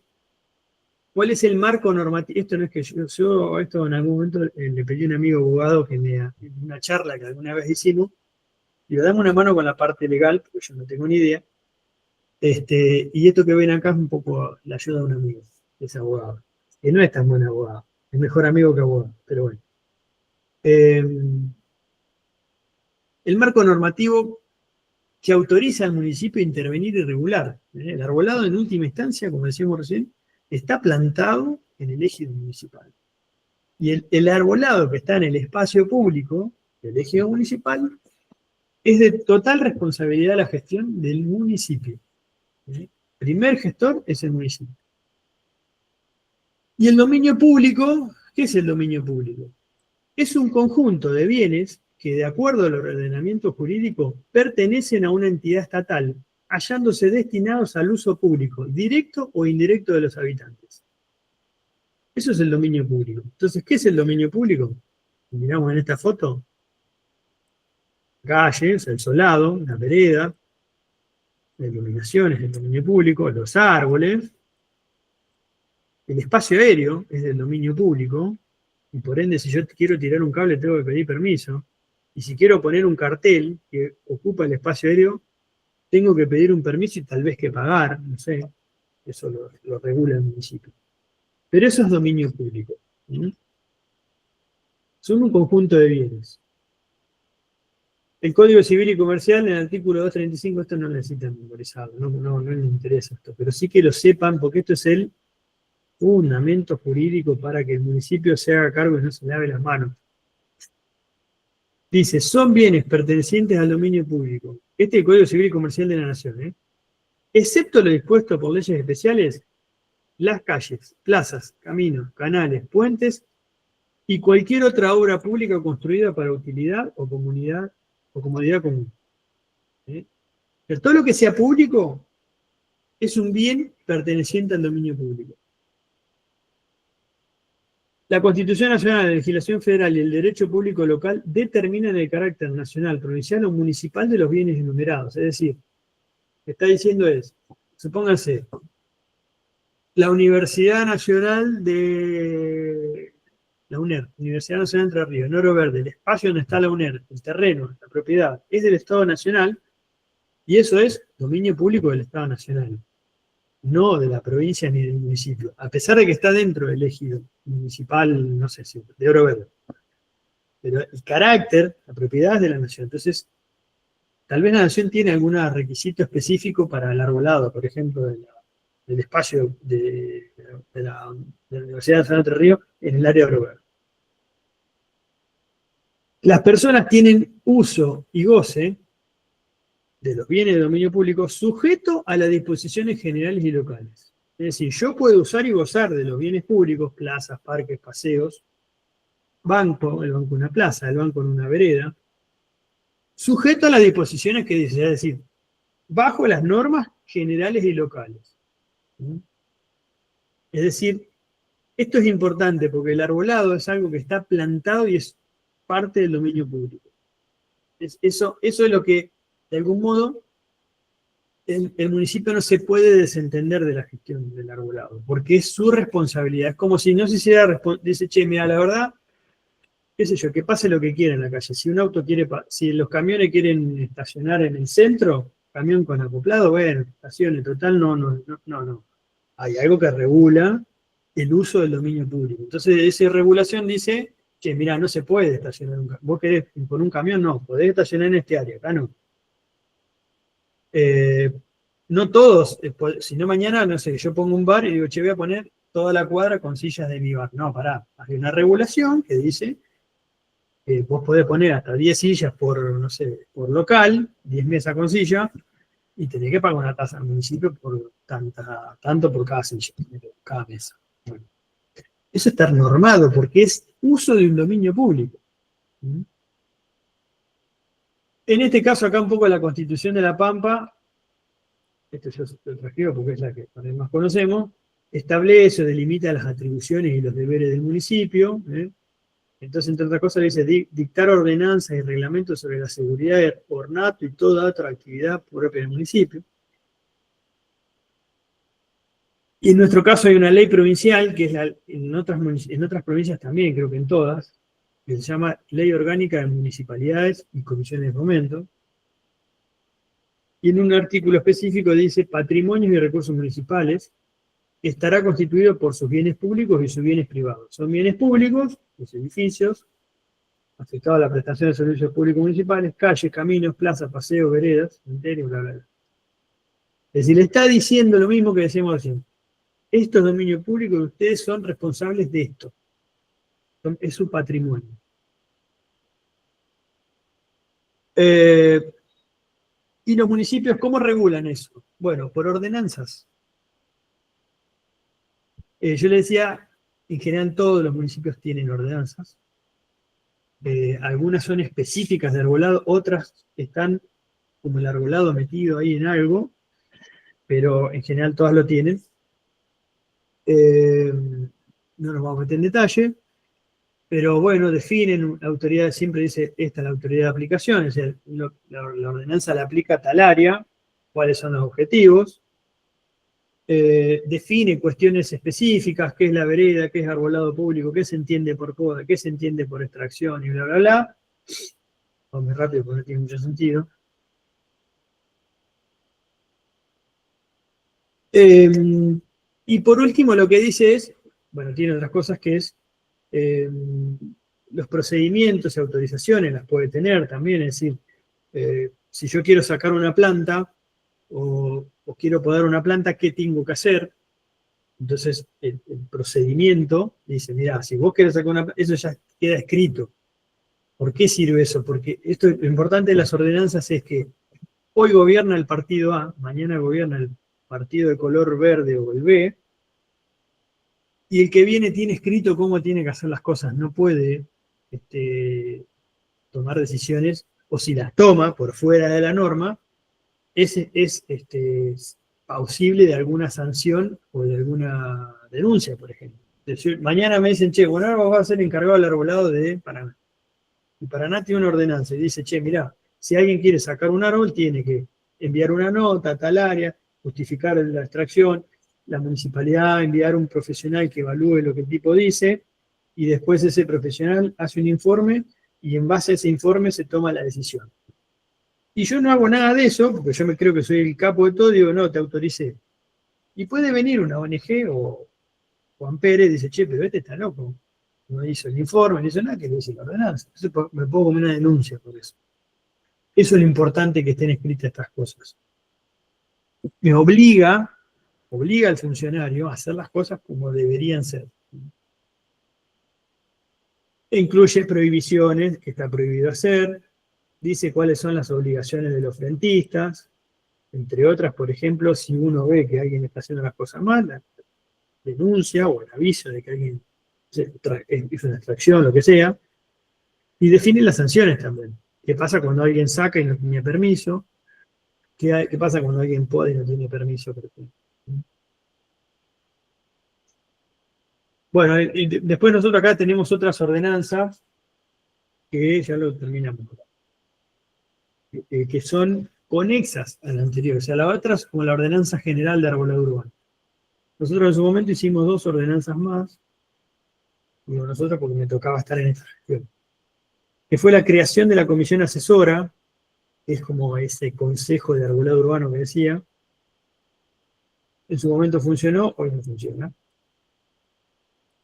¿cuál es el marco normativo? Esto no es que yo esto en algún momento le pedí a un amigo abogado que en una charla que alguna vez hicimos, digo, dame una mano con la parte legal, porque yo no tengo ni idea. Y esto que ven acá es un poco la ayuda de un amigo, que es abogado, que no es tan buen abogado, es mejor amigo que abogado, pero bueno. El marco normativo que autoriza al municipio a intervenir y regular. El arbolado, en última instancia, como decíamos recién, está plantado en el ejido municipal. Y el arbolado que está en el espacio público del ejido municipal es de total responsabilidad de la gestión del municipio. El primer gestor es el municipio. Y el dominio público, ¿qué es el dominio público? Es un conjunto de bienes que, de acuerdo al ordenamiento jurídico, pertenecen a una entidad estatal, hallándose destinados al uso público, directo o indirecto de los habitantes. Eso es el dominio público. Entonces, ¿qué es el dominio público? Miramos en esta foto. Calles, el solado, la vereda, la iluminación es el dominio público, los árboles, el espacio aéreo es del dominio público, y por ende, si yo quiero tirar un cable, tengo que pedir permiso. Y si quiero poner un cartel que ocupa el espacio aéreo, tengo que pedir un permiso y tal vez que pagar, no sé, eso lo regula el municipio. Pero eso es dominio público. Son un conjunto de bienes. El Código Civil y Comercial, en el artículo 235, esto no necesitan memorizarlo, no les interesa esto, pero sí que lo sepan, porque esto es el fundamento jurídico para que el municipio se haga cargo y no se lave las manos. Dice, son bienes pertenecientes al dominio público. Este es el Código Civil y Comercial de la Nación, excepto lo dispuesto por leyes especiales, las calles, plazas, caminos, canales, puentes y cualquier otra obra pública construida para utilidad o comunidad o comodidad común. Pero todo lo que sea público es un bien perteneciente al dominio público. La Constitución Nacional, la legislación federal y el derecho público local determinan el carácter nacional, provincial o municipal de los bienes enumerados. Es decir, lo que está diciendo es, supónganse, la Universidad Nacional de la UNER, Universidad Nacional de Entre Ríos, en Oro Verde, el espacio donde está la UNER, el terreno, la propiedad, es del Estado Nacional y eso es dominio público del Estado Nacional, no de la provincia ni del municipio, a pesar de que está dentro del ejido municipal, no sé si, de Oro Verde. Pero el carácter, la propiedad es de la nación. Entonces, tal vez la nación tiene algún requisito específico para el arbolado, por ejemplo, del espacio de la Universidad Nacional de Entre Ríos en el área de Oro Verde. Las personas tienen uso y goce de los bienes de dominio público sujeto a las disposiciones generales y locales. Es decir, yo puedo usar y gozar de los bienes públicos, plazas, parques, paseos, banco, el banco en una plaza, el banco en una vereda, sujeto a las disposiciones que dice, es decir, bajo las normas generales y locales. Es decir, esto es importante porque el arbolado es algo que está plantado y es parte del dominio público. Eso es lo que, de algún modo, el municipio no se puede desentender de la gestión del arbolado, porque es su responsabilidad. Es como si no se hiciera, dice, che, mira, la verdad, qué sé yo, que pase lo que quiera en la calle. Si un auto quiere, si los camiones quieren estacionar en el centro, camión con acoplado, bueno, estacione, total, no. Hay algo que regula el uso del dominio público. Entonces, esa regulación dice, che, mirá, no se puede estacionar un camión. Vos querés por un camión, no, podés estacionar en este área, acá no. No todos, si no mañana, no sé, yo pongo un bar y digo, che, voy a poner toda la cuadra con sillas de mi bar. No, pará, hay una regulación que dice que vos podés poner hasta 10 sillas por, no sé, por local, 10 mesas con silla, y tenés que pagar una tasa al municipio por tanto por cada silla, cada mesa. Bueno, eso está normado porque es uso de un dominio público. En este caso, acá un poco la Constitución de La Pampa, esto yo lo transcribo porque es la que más conocemos, establece o delimita las atribuciones y los deberes del municipio. Entonces, entre otras cosas, dice dictar ordenanzas y reglamentos sobre la seguridad, ornato y toda otra actividad propia del municipio. Y en nuestro caso hay una ley provincial, que es en otras provincias también, creo que en todas, que se llama Ley Orgánica de Municipalidades y Comisiones de Fomento. Y en un artículo específico dice patrimonios y recursos municipales, estará constituido por sus bienes públicos y sus bienes privados. Son bienes públicos, los edificios, afectados a la prestación de servicios públicos municipales, calles, caminos, plazas, paseos, veredas, cementerios, bla, bla, bla. Es decir, le está diciendo lo mismo que decíamos recién. Esto es dominio público y ustedes son responsables de esto. Es su patrimonio. ¿Y los municipios cómo regulan eso? Bueno, por ordenanzas. Yo le decía, en general todos los municipios tienen ordenanzas. Algunas son específicas de arbolado, otras están como el arbolado metido ahí en algo, pero en general todas lo tienen. No nos vamos a meter en detalle, pero bueno, definen, la autoridad siempre dice, esta es la autoridad de aplicación, es decir, la ordenanza la aplica a tal área, cuáles son los objetivos, define cuestiones específicas, qué es la vereda, qué es arbolado público, qué se entiende por poda, qué se entiende por extracción y bla, bla, bla. Vamos muy rápido porque no tiene mucho sentido. Y por último lo que dice es, bueno, tiene otras cosas que es, los procedimientos y autorizaciones las puede tener también, es decir, si yo quiero sacar una planta o quiero podar una planta, ¿qué tengo que hacer? Entonces el procedimiento dice, mirá, si vos querés sacar una planta, eso ya queda escrito. ¿Por qué sirve eso? Porque lo importante de las ordenanzas es que hoy gobierna el partido A, mañana gobierna el partido de color verde o el B, y el que viene tiene escrito cómo tiene que hacer las cosas, no puede tomar decisiones, o si las toma por fuera de la norma, es pausible de alguna sanción o de alguna denuncia, por ejemplo. Decir, mañana me dicen, che, bueno, ahora vos vas a ser encargado del arbolado de Paraná. Y Paraná tiene una ordenanza y dice, che, mirá, si alguien quiere sacar un árbol, tiene que enviar una nota a tal área, justificar la extracción, la municipalidad enviar un profesional que evalúe lo que el tipo dice, y después ese profesional hace un informe, y en base a ese informe se toma la decisión. Y yo no hago nada de eso, porque yo me creo que soy el capo de todo, y digo, no, te autoricé. Y puede venir una ONG o Juan Pérez y dice, che, pero este está loco. No hizo el informe, no hizo nada, que le dice la ordenanza. Entonces me pongo como una denuncia por eso. Eso es lo importante, que estén escritas estas cosas. Me obliga al funcionario a hacer las cosas como deberían ser. E incluye prohibiciones, que está prohibido hacer, dice cuáles son las obligaciones de los frentistas, entre otras, por ejemplo, si uno ve que alguien está haciendo las cosas mal, la denuncia o el aviso de que alguien hizo una extracción, lo que sea, y define las sanciones también. ¿Qué pasa cuando alguien saca y no tenía permiso? ¿Qué pasa cuando alguien poda y no tiene permiso, por ejemplo? Bueno, y después nosotros acá tenemos otras ordenanzas que ya lo terminamos, que son conexas a la anterior, o sea, la otra es como la ordenanza general de arbolado urbano. Nosotros en su momento hicimos 2 ordenanzas más, digo nosotros porque me tocaba estar en esta gestión, que fue la creación de la comisión asesora, que es como ese consejo de arbolado urbano que decía. En su momento funcionó, hoy no funciona.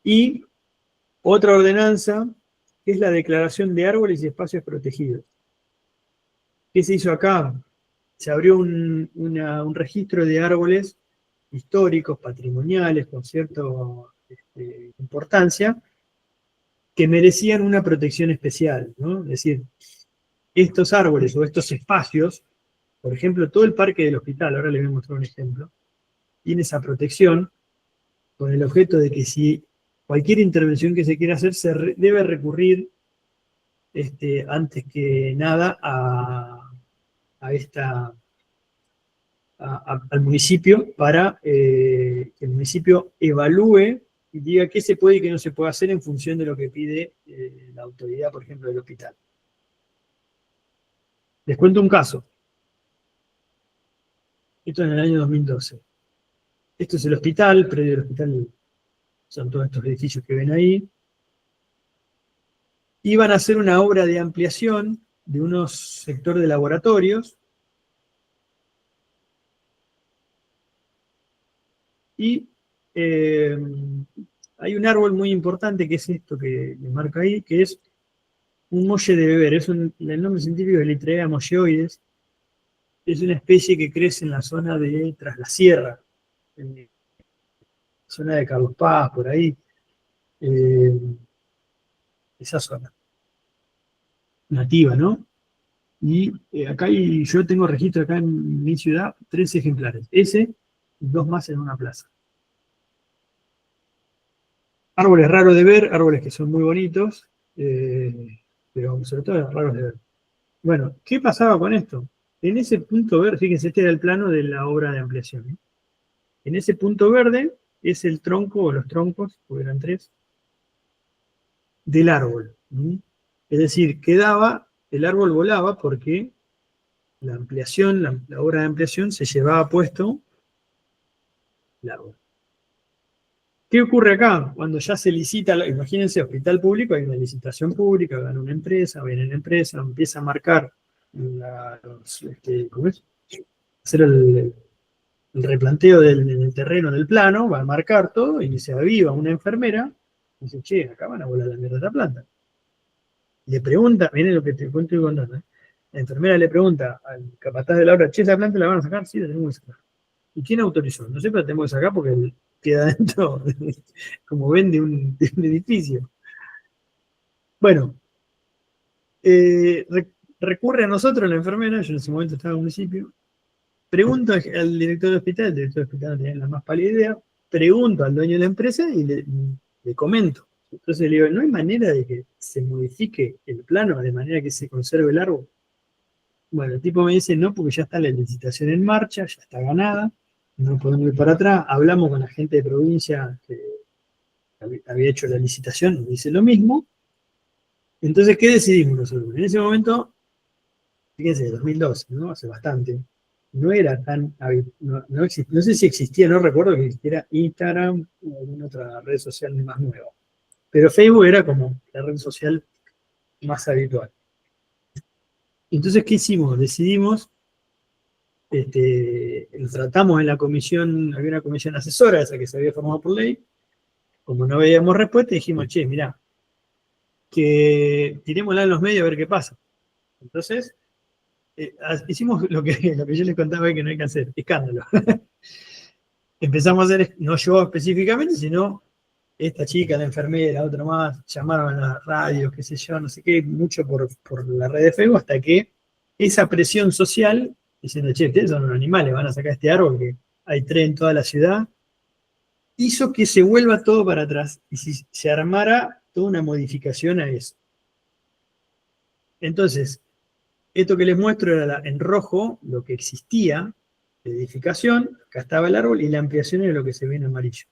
Y otra ordenanza, que es la Declaración de Árboles y Espacios Protegidos. ¿Qué se hizo acá? Se abrió un registro de árboles históricos, patrimoniales, con cierta importancia, que merecían una protección especial, ¿no? Es decir, estos árboles o estos espacios, por ejemplo, todo el parque del hospital, ahora les voy a mostrar un ejemplo, tiene esa protección con el objeto de que si cualquier intervención que se quiera hacer debe recurrir antes que nada al municipio para que el municipio evalúe y diga qué se puede y qué no se puede hacer en función de lo que pide la autoridad, por ejemplo, del hospital. Les cuento un caso. Esto en el año 2012. Esto es el hospital, predio del hospital, son todos estos edificios que ven ahí. Iban a hacer una obra de ampliación de unos sectores de laboratorios. Y hay un árbol muy importante que es esto que le marca ahí, que es un molle de beber. El nombre científico es Litrea molleoides. Es una especie que crece en la zona de Tras la Sierra, en la zona de Carlos Paz, por ahí. Esa zona. Nativa, ¿no? Y yo tengo registro acá en mi ciudad, 3 ejemplares. Ese y 2 más en una plaza. Árboles raros de ver, árboles que son muy bonitos, pero sobre todo raros de ver. Bueno, ¿qué pasaba con esto? En ese punto verde, fíjense, este era el plano de la obra de ampliación, ¿eh? En ese punto verde es el tronco o los troncos, porque eran 3, del árbol. Es decir, el árbol volaba porque la ampliación, la obra de ampliación se llevaba puesto el árbol. ¿Qué ocurre acá? Cuando ya se licita, imagínense, hospital público, hay una licitación pública, gana una empresa, viene la empresa, empieza a marcar, ¿cómo es? Hacer el replanteo del terreno, del plano, va a marcar todo, y se aviva una enfermera, y dice, che, acá van a volar la mierda de esta planta. Le pregunta, miren lo que te estoy contando, ¿eh? La enfermera le pregunta al capataz de la obra, che, ¿esa planta la van a sacar? Sí, la tenemos que sacar. ¿Y quién autorizó? No sé, pero la tenemos que sacar porque queda dentro, como ven, de un edificio. Bueno, recurre a nosotros la enfermera, yo en ese momento estaba en el municipio, pregunto al director del hospital, el director del hospital no tenía la más pálida idea, pregunto al dueño de la empresa y le comento. Entonces le digo, ¿no hay manera de que se modifique el plano de manera que se conserve el árbol? Bueno, el tipo me dice, no, porque ya está la licitación en marcha, ya está ganada, no podemos ir para atrás. Hablamos con la gente de provincia que había hecho la licitación, nos dice lo mismo. Entonces, ¿qué decidimos nosotros? En ese momento, fíjense, 2012, ¿no? Hace bastante, no era tan, no sé si existía, no recuerdo que existiera Instagram o alguna otra red social más nueva, pero Facebook era como la red social más habitual. Entonces, ¿qué hicimos? Decidimos, lo tratamos en la comisión, había una comisión asesora, esa que se había formado por ley, como no veíamos respuesta, dijimos, che, mirá, que tirémosla en los medios a ver qué pasa. Entonces, hicimos lo que yo les contaba hoy que no hay que hacer, escándalo. Empezamos a hacer, no yo específicamente, sino esta chica, la enfermera, otra más, llamaron a las radios, qué sé yo, no sé qué, mucho por la red de Facebook, hasta que esa presión social, diciendo, che, ustedes son unos animales, van a sacar este árbol, que hay 3 en toda la ciudad, hizo que se vuelva todo para atrás y se armara toda una modificación a eso. Entonces, esto que les muestro era en rojo lo que existía de edificación, acá estaba el árbol, y la ampliación era lo que se ve en amarillo.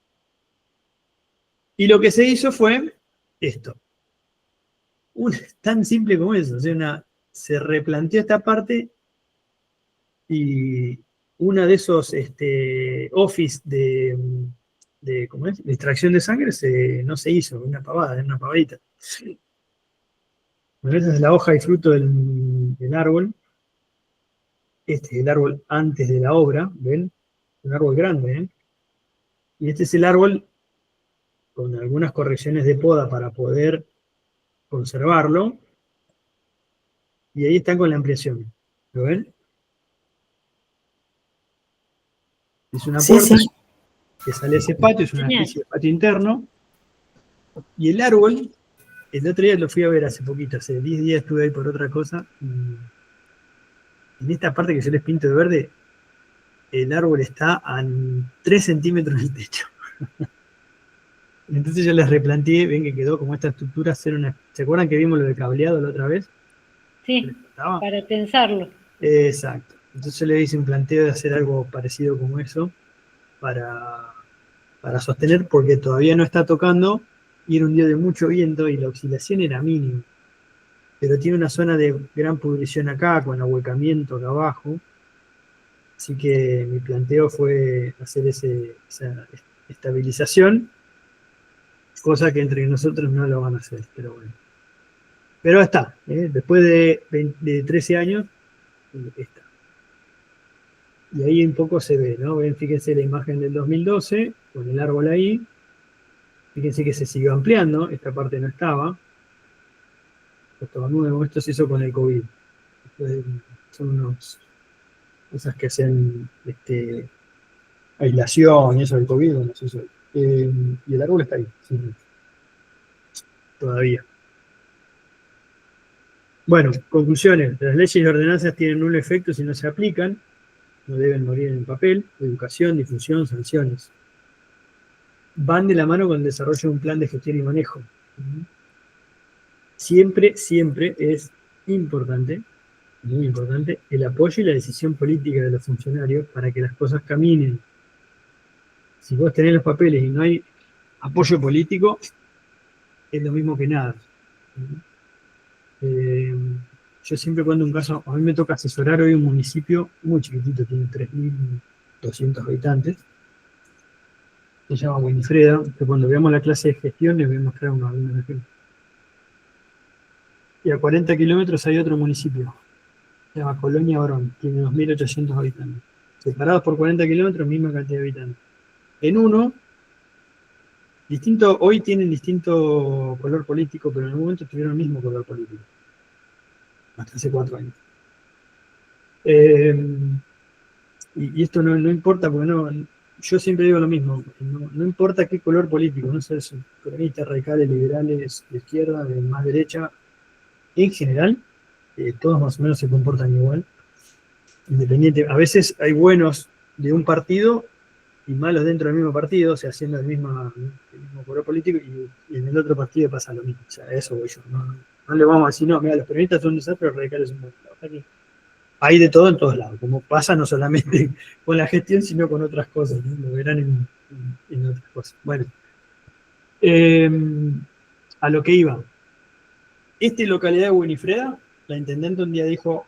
Y lo que se hizo fue esto. Tan simple como eso. O sea, se replanteó esta parte y una de esos office ¿cómo es? De extracción de sangre no se hizo, una pavadita. Bueno, esa es la hoja y fruto del árbol. Este es el árbol antes de la obra, ¿ven? Un árbol grande, ¿eh? Y este es el árbol con algunas correcciones de poda para poder conservarlo, y ahí están con la ampliación. ¿Lo ven? Es una Sí, puerta sí. que sale a ese patio, es una Genial. especie de patio interno, y el árbol, el otro día lo fui a ver hace poquito, hace 10 días estuve ahí por otra cosa, y en esta parte que yo les pinto de verde, el árbol está a 3 centímetros del techo. Entonces yo les replanteé, ven que quedó como esta estructura, hacer una... ¿Se acuerdan que vimos lo de cableado la otra vez? ¿Les Sí, contaba? para tensarlo. Exacto. Entonces yo le hice un planteo de hacer algo parecido como eso para sostener, porque todavía no está tocando, y era un día de mucho viento y la oscilación era mínima. Pero tiene una zona de gran pudrición acá, con ahuecamiento acá abajo. Así que mi planteo fue hacer esa estabilización, cosa que entre nosotros no lo van a hacer, pero bueno. Pero está, después de 13 años, está. Y ahí un poco se ve, ¿no? Ven, fíjense la imagen del 2012, con el árbol ahí. Fíjense que se siguió ampliando, esta parte no estaba. Esto estaba nuevo, esto se hizo con el COVID. Son unas cosas que hacen aislación y eso del COVID, bueno, se hizo. Y el árbol está ahí, sí, todavía. Bueno, conclusiones. Las leyes y ordenanzas tienen nulo efecto si no se aplican. No deben morir en el papel. Educación, difusión, sanciones. Van de la mano con el desarrollo de un plan de gestión y manejo. Siempre, siempre es importante, muy importante, el apoyo y la decisión política de los funcionarios para que las cosas caminen. Si vos tenés los papeles y no hay apoyo político, es lo mismo que nada. Yo siempre cuento un caso, a mí me toca asesorar hoy un municipio muy chiquitito, tiene 3.200 habitantes, se llama Winifreda, que cuando veamos la clase de gestión les voy a mostrar algunos ejemplos. Y a 40 kilómetros hay otro municipio, se llama Colonia Barón, tiene 2.800 habitantes. Separados por 40 kilómetros, misma cantidad de habitantes. En uno, hoy tienen distinto color político, pero en un momento tuvieron el mismo color político. Hasta hace 4 años. Y esto no importa, porque yo siempre digo lo mismo, no importa qué color político, no sé si peronistas, radicales, liberales, de izquierda, de más derecha, en general, todos más o menos se comportan igual, independiente. A veces hay buenos de un partido y malos dentro del mismo partido, o sea, haciendo el mismo color político, y en el otro partido pasa lo mismo. O sea, a eso voy yo. No le vamos a decir, no, mira, los peronistas son un desastre, los radicales son buenos. Hay de todo en todos lados, como pasa no solamente con la gestión, sino con otras cosas, ¿no? Lo verán en otras cosas. Bueno, a lo que iba. Esta localidad de Winifreda, la intendente un día dijo,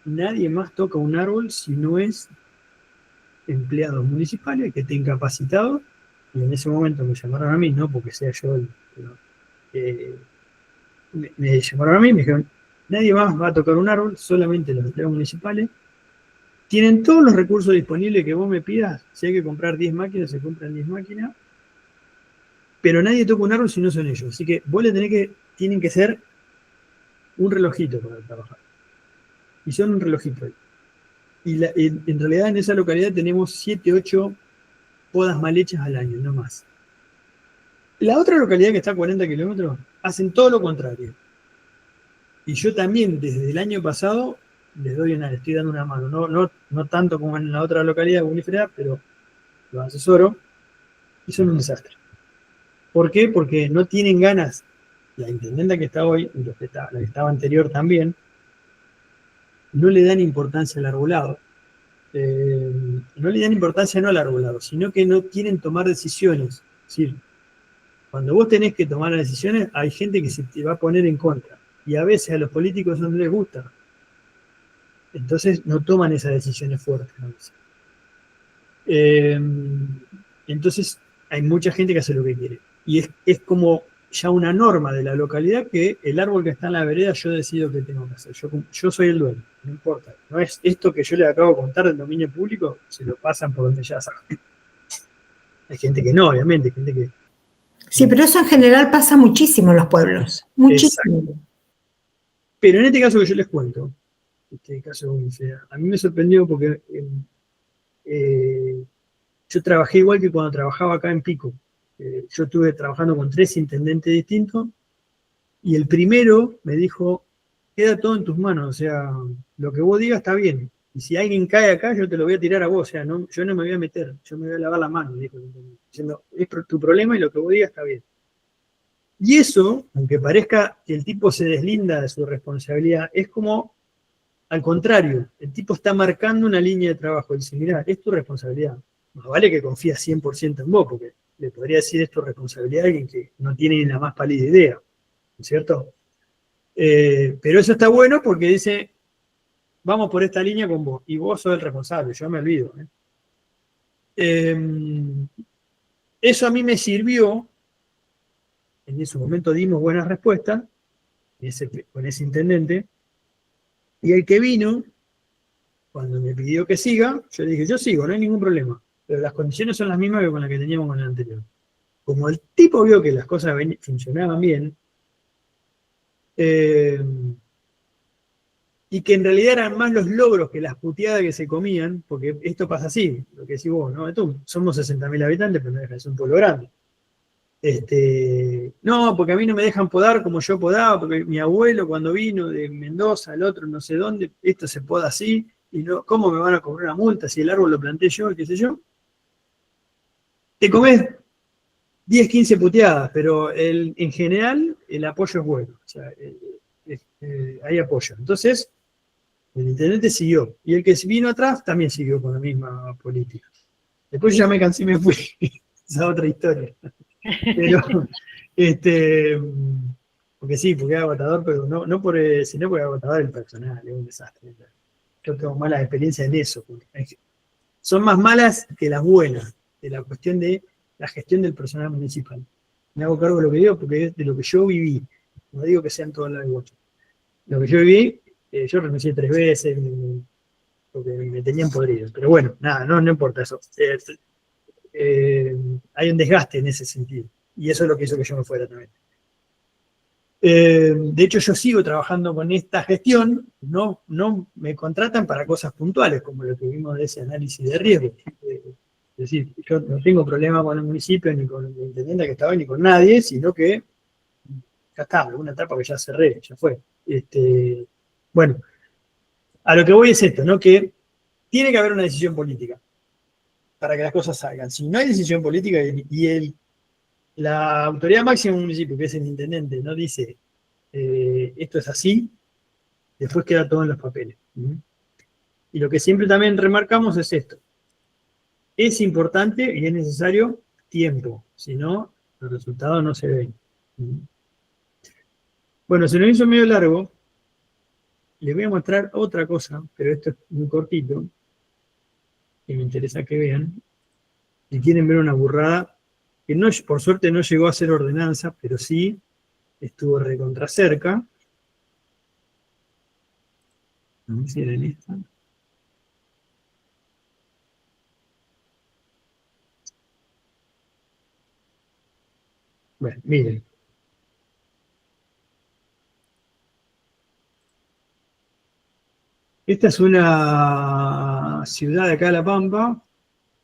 nadie más toca un árbol si no es empleados municipales que estén capacitados, y en ese momento me llamaron a mí, no porque sea yo me llamaron a mí y me dijeron, nadie más va a tocar un árbol, solamente los empleados municipales. Tienen todos los recursos disponibles que vos me pidas. Si hay que comprar 10 máquinas, se compran 10 máquinas. Pero nadie toca un árbol si no son ellos. Así que vos tienen que ser un relojito para trabajar. Y son un relojito. Y en realidad en esa localidad tenemos 7, 8 podas mal hechas al año, no más. La otra localidad que está a 40 kilómetros hacen todo lo contrario. Y yo también desde el año pasado les estoy dando una mano. No tanto como en la otra localidad de Winifreda, pero los asesoro y son un desastre. ¿Por qué? Porque no tienen ganas. La intendenta que está hoy, y la que estaba anterior también, no le dan importancia al arbolado. No le dan importancia no al arbolado, sino que no quieren tomar decisiones. Es decir, cuando vos tenés que tomar las decisiones, hay gente que se te va a poner en contra. Y a veces a los políticos no les gusta. Entonces no toman esas decisiones fuertes. Entonces hay mucha gente que hace lo que quiere. Y es como ya una norma de la localidad que el árbol que está en la vereda yo decido qué tengo que hacer. Yo soy el dueño, no importa. No es esto que yo le acabo de contar del dominio público, se lo pasan por donde ya saben. Hay gente que no, obviamente, hay gente que Sí, pero eso en general pasa muchísimo en los pueblos. Muchísimo. Exacto. Pero en este caso que yo les cuento, este caso de Unicea, a mí me sorprendió porque yo trabajé igual que cuando trabajaba acá en Pico. Yo estuve trabajando con 3 intendentes distintos y el primero me dijo, queda todo en tus manos, o sea, lo que vos digas está bien. Y si alguien cae acá, yo te lo voy a tirar a vos, o sea, no, yo no me voy a meter, yo me voy a lavar la mano, dijo el intendente, diciendo, es tu problema y lo que vos digas está bien. Y eso, aunque parezca que el tipo se deslinda de su responsabilidad, es como al contrario, el tipo está marcando una línea de trabajo. Dice, mirá, es tu responsabilidad. Más vale que confías 100% en vos, porque le podría decir es tu responsabilidad a alguien que no tiene ni la más pálida idea, ¿no es cierto? Pero eso está bueno porque dice, vamos por esta línea con vos, y vos sos el responsable, yo me olvido. Eso a mí me sirvió, en ese momento dimos buenas respuestas, con ese intendente, y el que vino, cuando me pidió que siga, yo le dije, yo sigo, no hay ningún problema, pero las condiciones son las mismas que con las que teníamos con el anterior. Como el tipo vio que las cosas funcionaban bien, y que en realidad eran más los logros que las puteadas que se comían, porque esto pasa así, lo que decís vos, ¿no? Somos 60.000 habitantes, pero no deja de ser un pueblo grande. No, porque a mí no me dejan podar como yo podaba, porque mi abuelo cuando vino de Mendoza, el otro no sé dónde, esto se poda así, y no, ¿cómo me van a cobrar una multa si el árbol lo planté yo, qué sé yo? Te comés 10, 15 puteadas, pero en general el apoyo es bueno, o sea, hay apoyo. Entonces, el intendente siguió, y el que vino atrás también siguió con la misma política. Después yo ya me cansé y me fui, esa es otra historia. Pero, porque sí, porque es agotador, pero no por, sino porque es agotador el personal, es un desastre. Yo tengo malas experiencias en eso. Son más malas que las buenas, de la cuestión de la gestión del personal municipal. Me hago cargo de lo que digo porque es de lo que yo viví. No digo que sean todas las de Bocho. Lo que yo viví, yo renuncié 3 veces, porque me tenían podrido. Pero bueno, nada, no importa eso. Hay un desgaste en ese sentido. Y eso es lo que hizo que yo me fuera también. De hecho, yo sigo trabajando con esta gestión, no me contratan para cosas puntuales, como lo que vimos de ese análisis de riesgo. Es decir, yo no tengo problema con el municipio, ni con el intendente que estaba, ni con nadie, sino que ya está, alguna etapa que ya cerré, ya fue. Bueno, a lo que voy es esto, ¿no? Que tiene que haber una decisión política para que las cosas salgan. Si no hay decisión política y la autoridad máxima del municipio, que es el intendente, no dice esto es así, después queda todo en los papeles. Y lo que siempre también remarcamos es esto. Es importante y es necesario tiempo, si no, los resultados no se ven. Bueno, se nos hizo medio largo. Les voy a mostrar otra cosa, pero esto es muy cortito, que me interesa que vean. Si quieren ver una burrada, que no, por suerte no llegó a ser ordenanza, pero sí estuvo recontra cerca. A ver si era en esta. Bueno, miren. Esta es una ciudad de acá de La Pampa,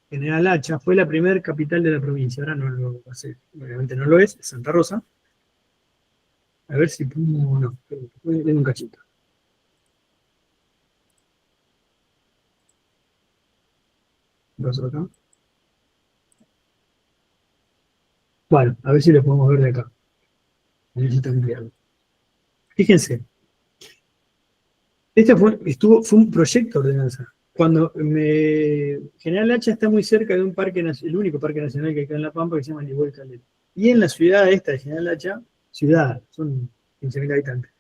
General Hacha, fue la primera capital de la provincia, ahora no lo hace, obviamente no lo es Santa Rosa. A ver si pongo, no, tengo un cachito. Paso acá. Bueno, a ver si lo podemos ver de acá. Necesito ampliarlo. Fíjense. Este fue un proyecto de ordenanza. General Hacha está muy cerca de un parque, el único parque nacional que hay acá en La Pampa, que se llama Niguel Calera. Y en la ciudad esta de General Hacha, ciudad, son 15.000 habitantes,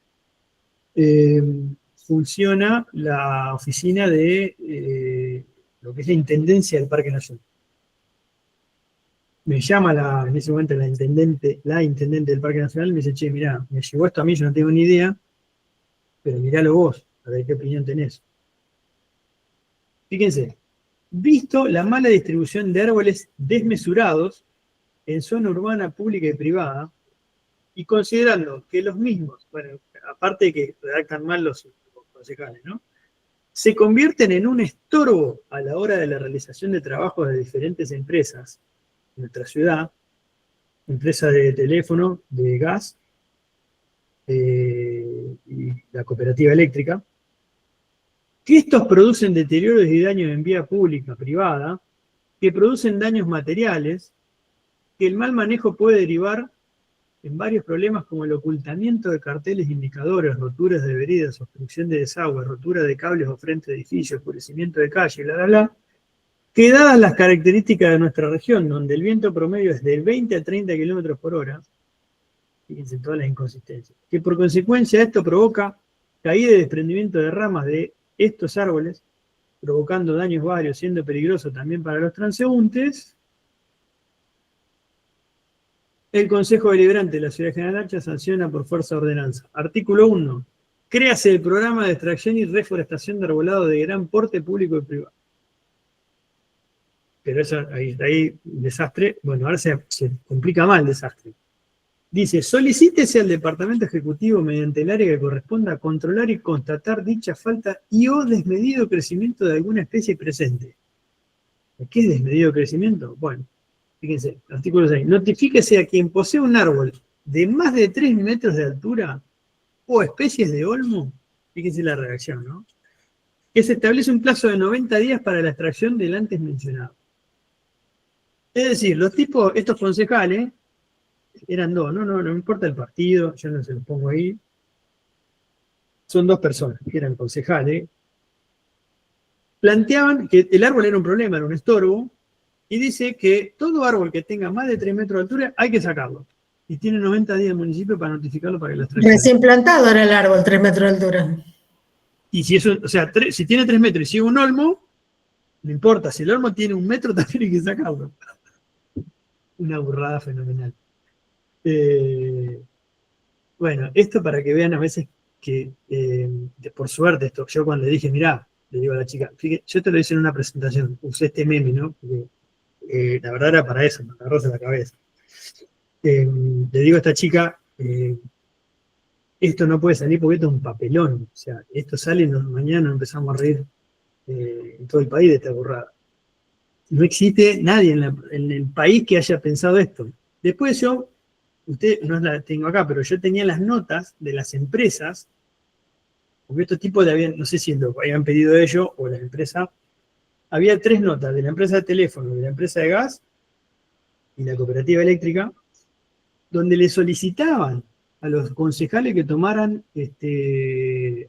funciona la oficina de lo que es la Intendencia del Parque Nacional. Me llama en ese momento la intendente del Parque Nacional y me dice, che, mirá, me llegó esto a mí, yo no tengo ni idea, pero miralo vos, a ver qué opinión tenés. Fíjense, visto la mala distribución de árboles desmesurados, en zona urbana, pública y privada, y considerando que los mismos, bueno, aparte de que redactan mal los concejales, ¿no?, se convierten en un estorbo a la hora de la realización de trabajos de diferentes empresas en nuestra ciudad, empresas de teléfono, de gas, y la cooperativa eléctrica, que estos producen deterioros y daños en vía pública, privada, que producen daños materiales, que el mal manejo puede derivar en varios problemas como el ocultamiento de carteles indicadores, roturas de veredas, obstrucción de desagüe, rotura de cables o frente de edificios, oscurecimiento de calle, que dadas las características de nuestra región, donde el viento promedio es de 20 a 30 kilómetros por hora, fíjense todas las inconsistencias, que por consecuencia esto provoca caída y desprendimiento de ramas de estos árboles, provocando daños varios, siendo peligroso también para los transeúntes, el Consejo Deliberante de la Ciudad de General Hacha sanciona por fuerza de ordenanza. Artículo 1. Créase el programa de extracción y reforestación de arbolado de gran porte público y privado. Pero eso, ahí desastre. Bueno, ahora se complica más el desastre. Dice, solicítese al Departamento Ejecutivo mediante el área que corresponda a controlar y constatar dicha falta y o desmedido crecimiento de alguna especie presente. ¿Qué es desmedido crecimiento? Bueno, fíjense, artículo 6. Notifíquese a quien posee un árbol de más de 3 metros de altura o especies de olmo, fíjense la redacción, ¿no?, que se establece un plazo de 90 días para la extracción del antes mencionado. Es decir, los tipos, estos concejales, eran dos, no importa el partido, yo no se los pongo ahí, son dos personas que eran concejales, planteaban que el árbol era un problema, era un estorbo, y dice que todo árbol que tenga más de 3 metros de altura hay que sacarlo. Y tiene 90 días el municipio para notificarlo para que lo extraigan. Recién plantado era el árbol, 3 metros de altura. Y si eso, o sea, si tiene 3 metros y sigue un olmo, no importa, si el olmo tiene 1 metro también hay que sacarlo. Una burrada fenomenal. Bueno, esto para que vean a veces que, por suerte, esto, yo cuando le dije, mirá, le digo a la chica, fíjate, yo te lo hice en una presentación, usé este meme, ¿no? Porque, la verdad era para eso, me agarró en la cabeza. Le digo a esta chica, esto no puede salir porque esto es un papelón, o sea, esto sale y mañana nos empezamos a reír en todo el país de esta burrada. No existe nadie en el país que haya pensado esto. Después yo, usted no la tengo acá, pero yo tenía las notas de las empresas, porque estos tipos no sé si lo habían pedido ellos o la empresa, había 3 notas de la empresa de teléfono, de la empresa de gas y la cooperativa eléctrica, donde le solicitaban a los concejales que tomaran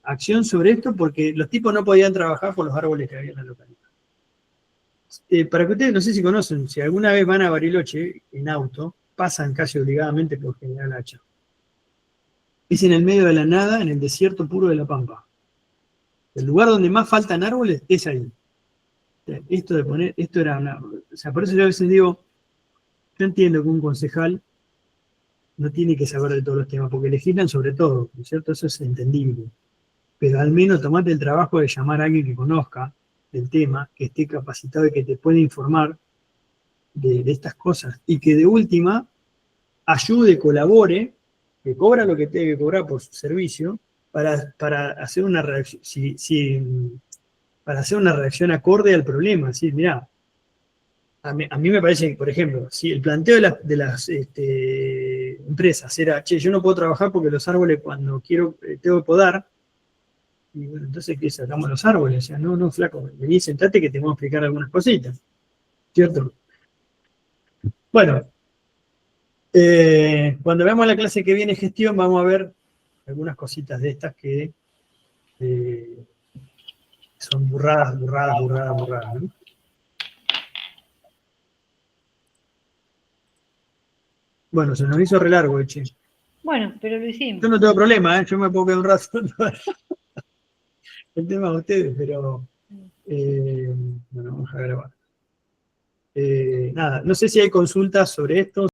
acción sobre esto, porque los tipos no podían trabajar por los árboles que había en la localidad. Para que ustedes, no sé si conocen, si alguna vez van a Bariloche en auto, pasan casi obligadamente por General Hacha. Es en el medio de la nada, en el desierto puro de La Pampa. El lugar donde más faltan árboles es ahí. Esto era una... O sea, por eso yo a veces digo, yo entiendo que un concejal no tiene que saber de todos los temas, porque legislan sobre todo, ¿no es cierto? Eso es entendible. Pero al menos tomate el trabajo de llamar a alguien que conozca del tema, que esté capacitado y que te pueda informar de estas cosas. Y que de última ayude, colabore, que cobra lo que tiene que cobrar por su servicio, para hacer una reacción, para hacer una reacción acorde al problema. Así, mirá, a mí me parece que, por ejemplo, si el planteo de las empresas era, che, yo no puedo trabajar porque los árboles cuando quiero, tengo que podar, y bueno, entonces, ¿qué? Sacamos los árboles. O sea, no, flaco, vení, sentate que te voy a explicar algunas cositas. ¿Cierto? Bueno, cuando veamos la clase que viene gestión, vamos a ver algunas cositas de estas que son burradas, ¿no? Bueno, se nos hizo re largo, che. Bueno, pero lo hicimos. Yo no tengo problema, yo me puedo quedar un rato. El tema de ustedes, pero bueno, vamos a grabar. Nada, no sé si hay consultas sobre esto.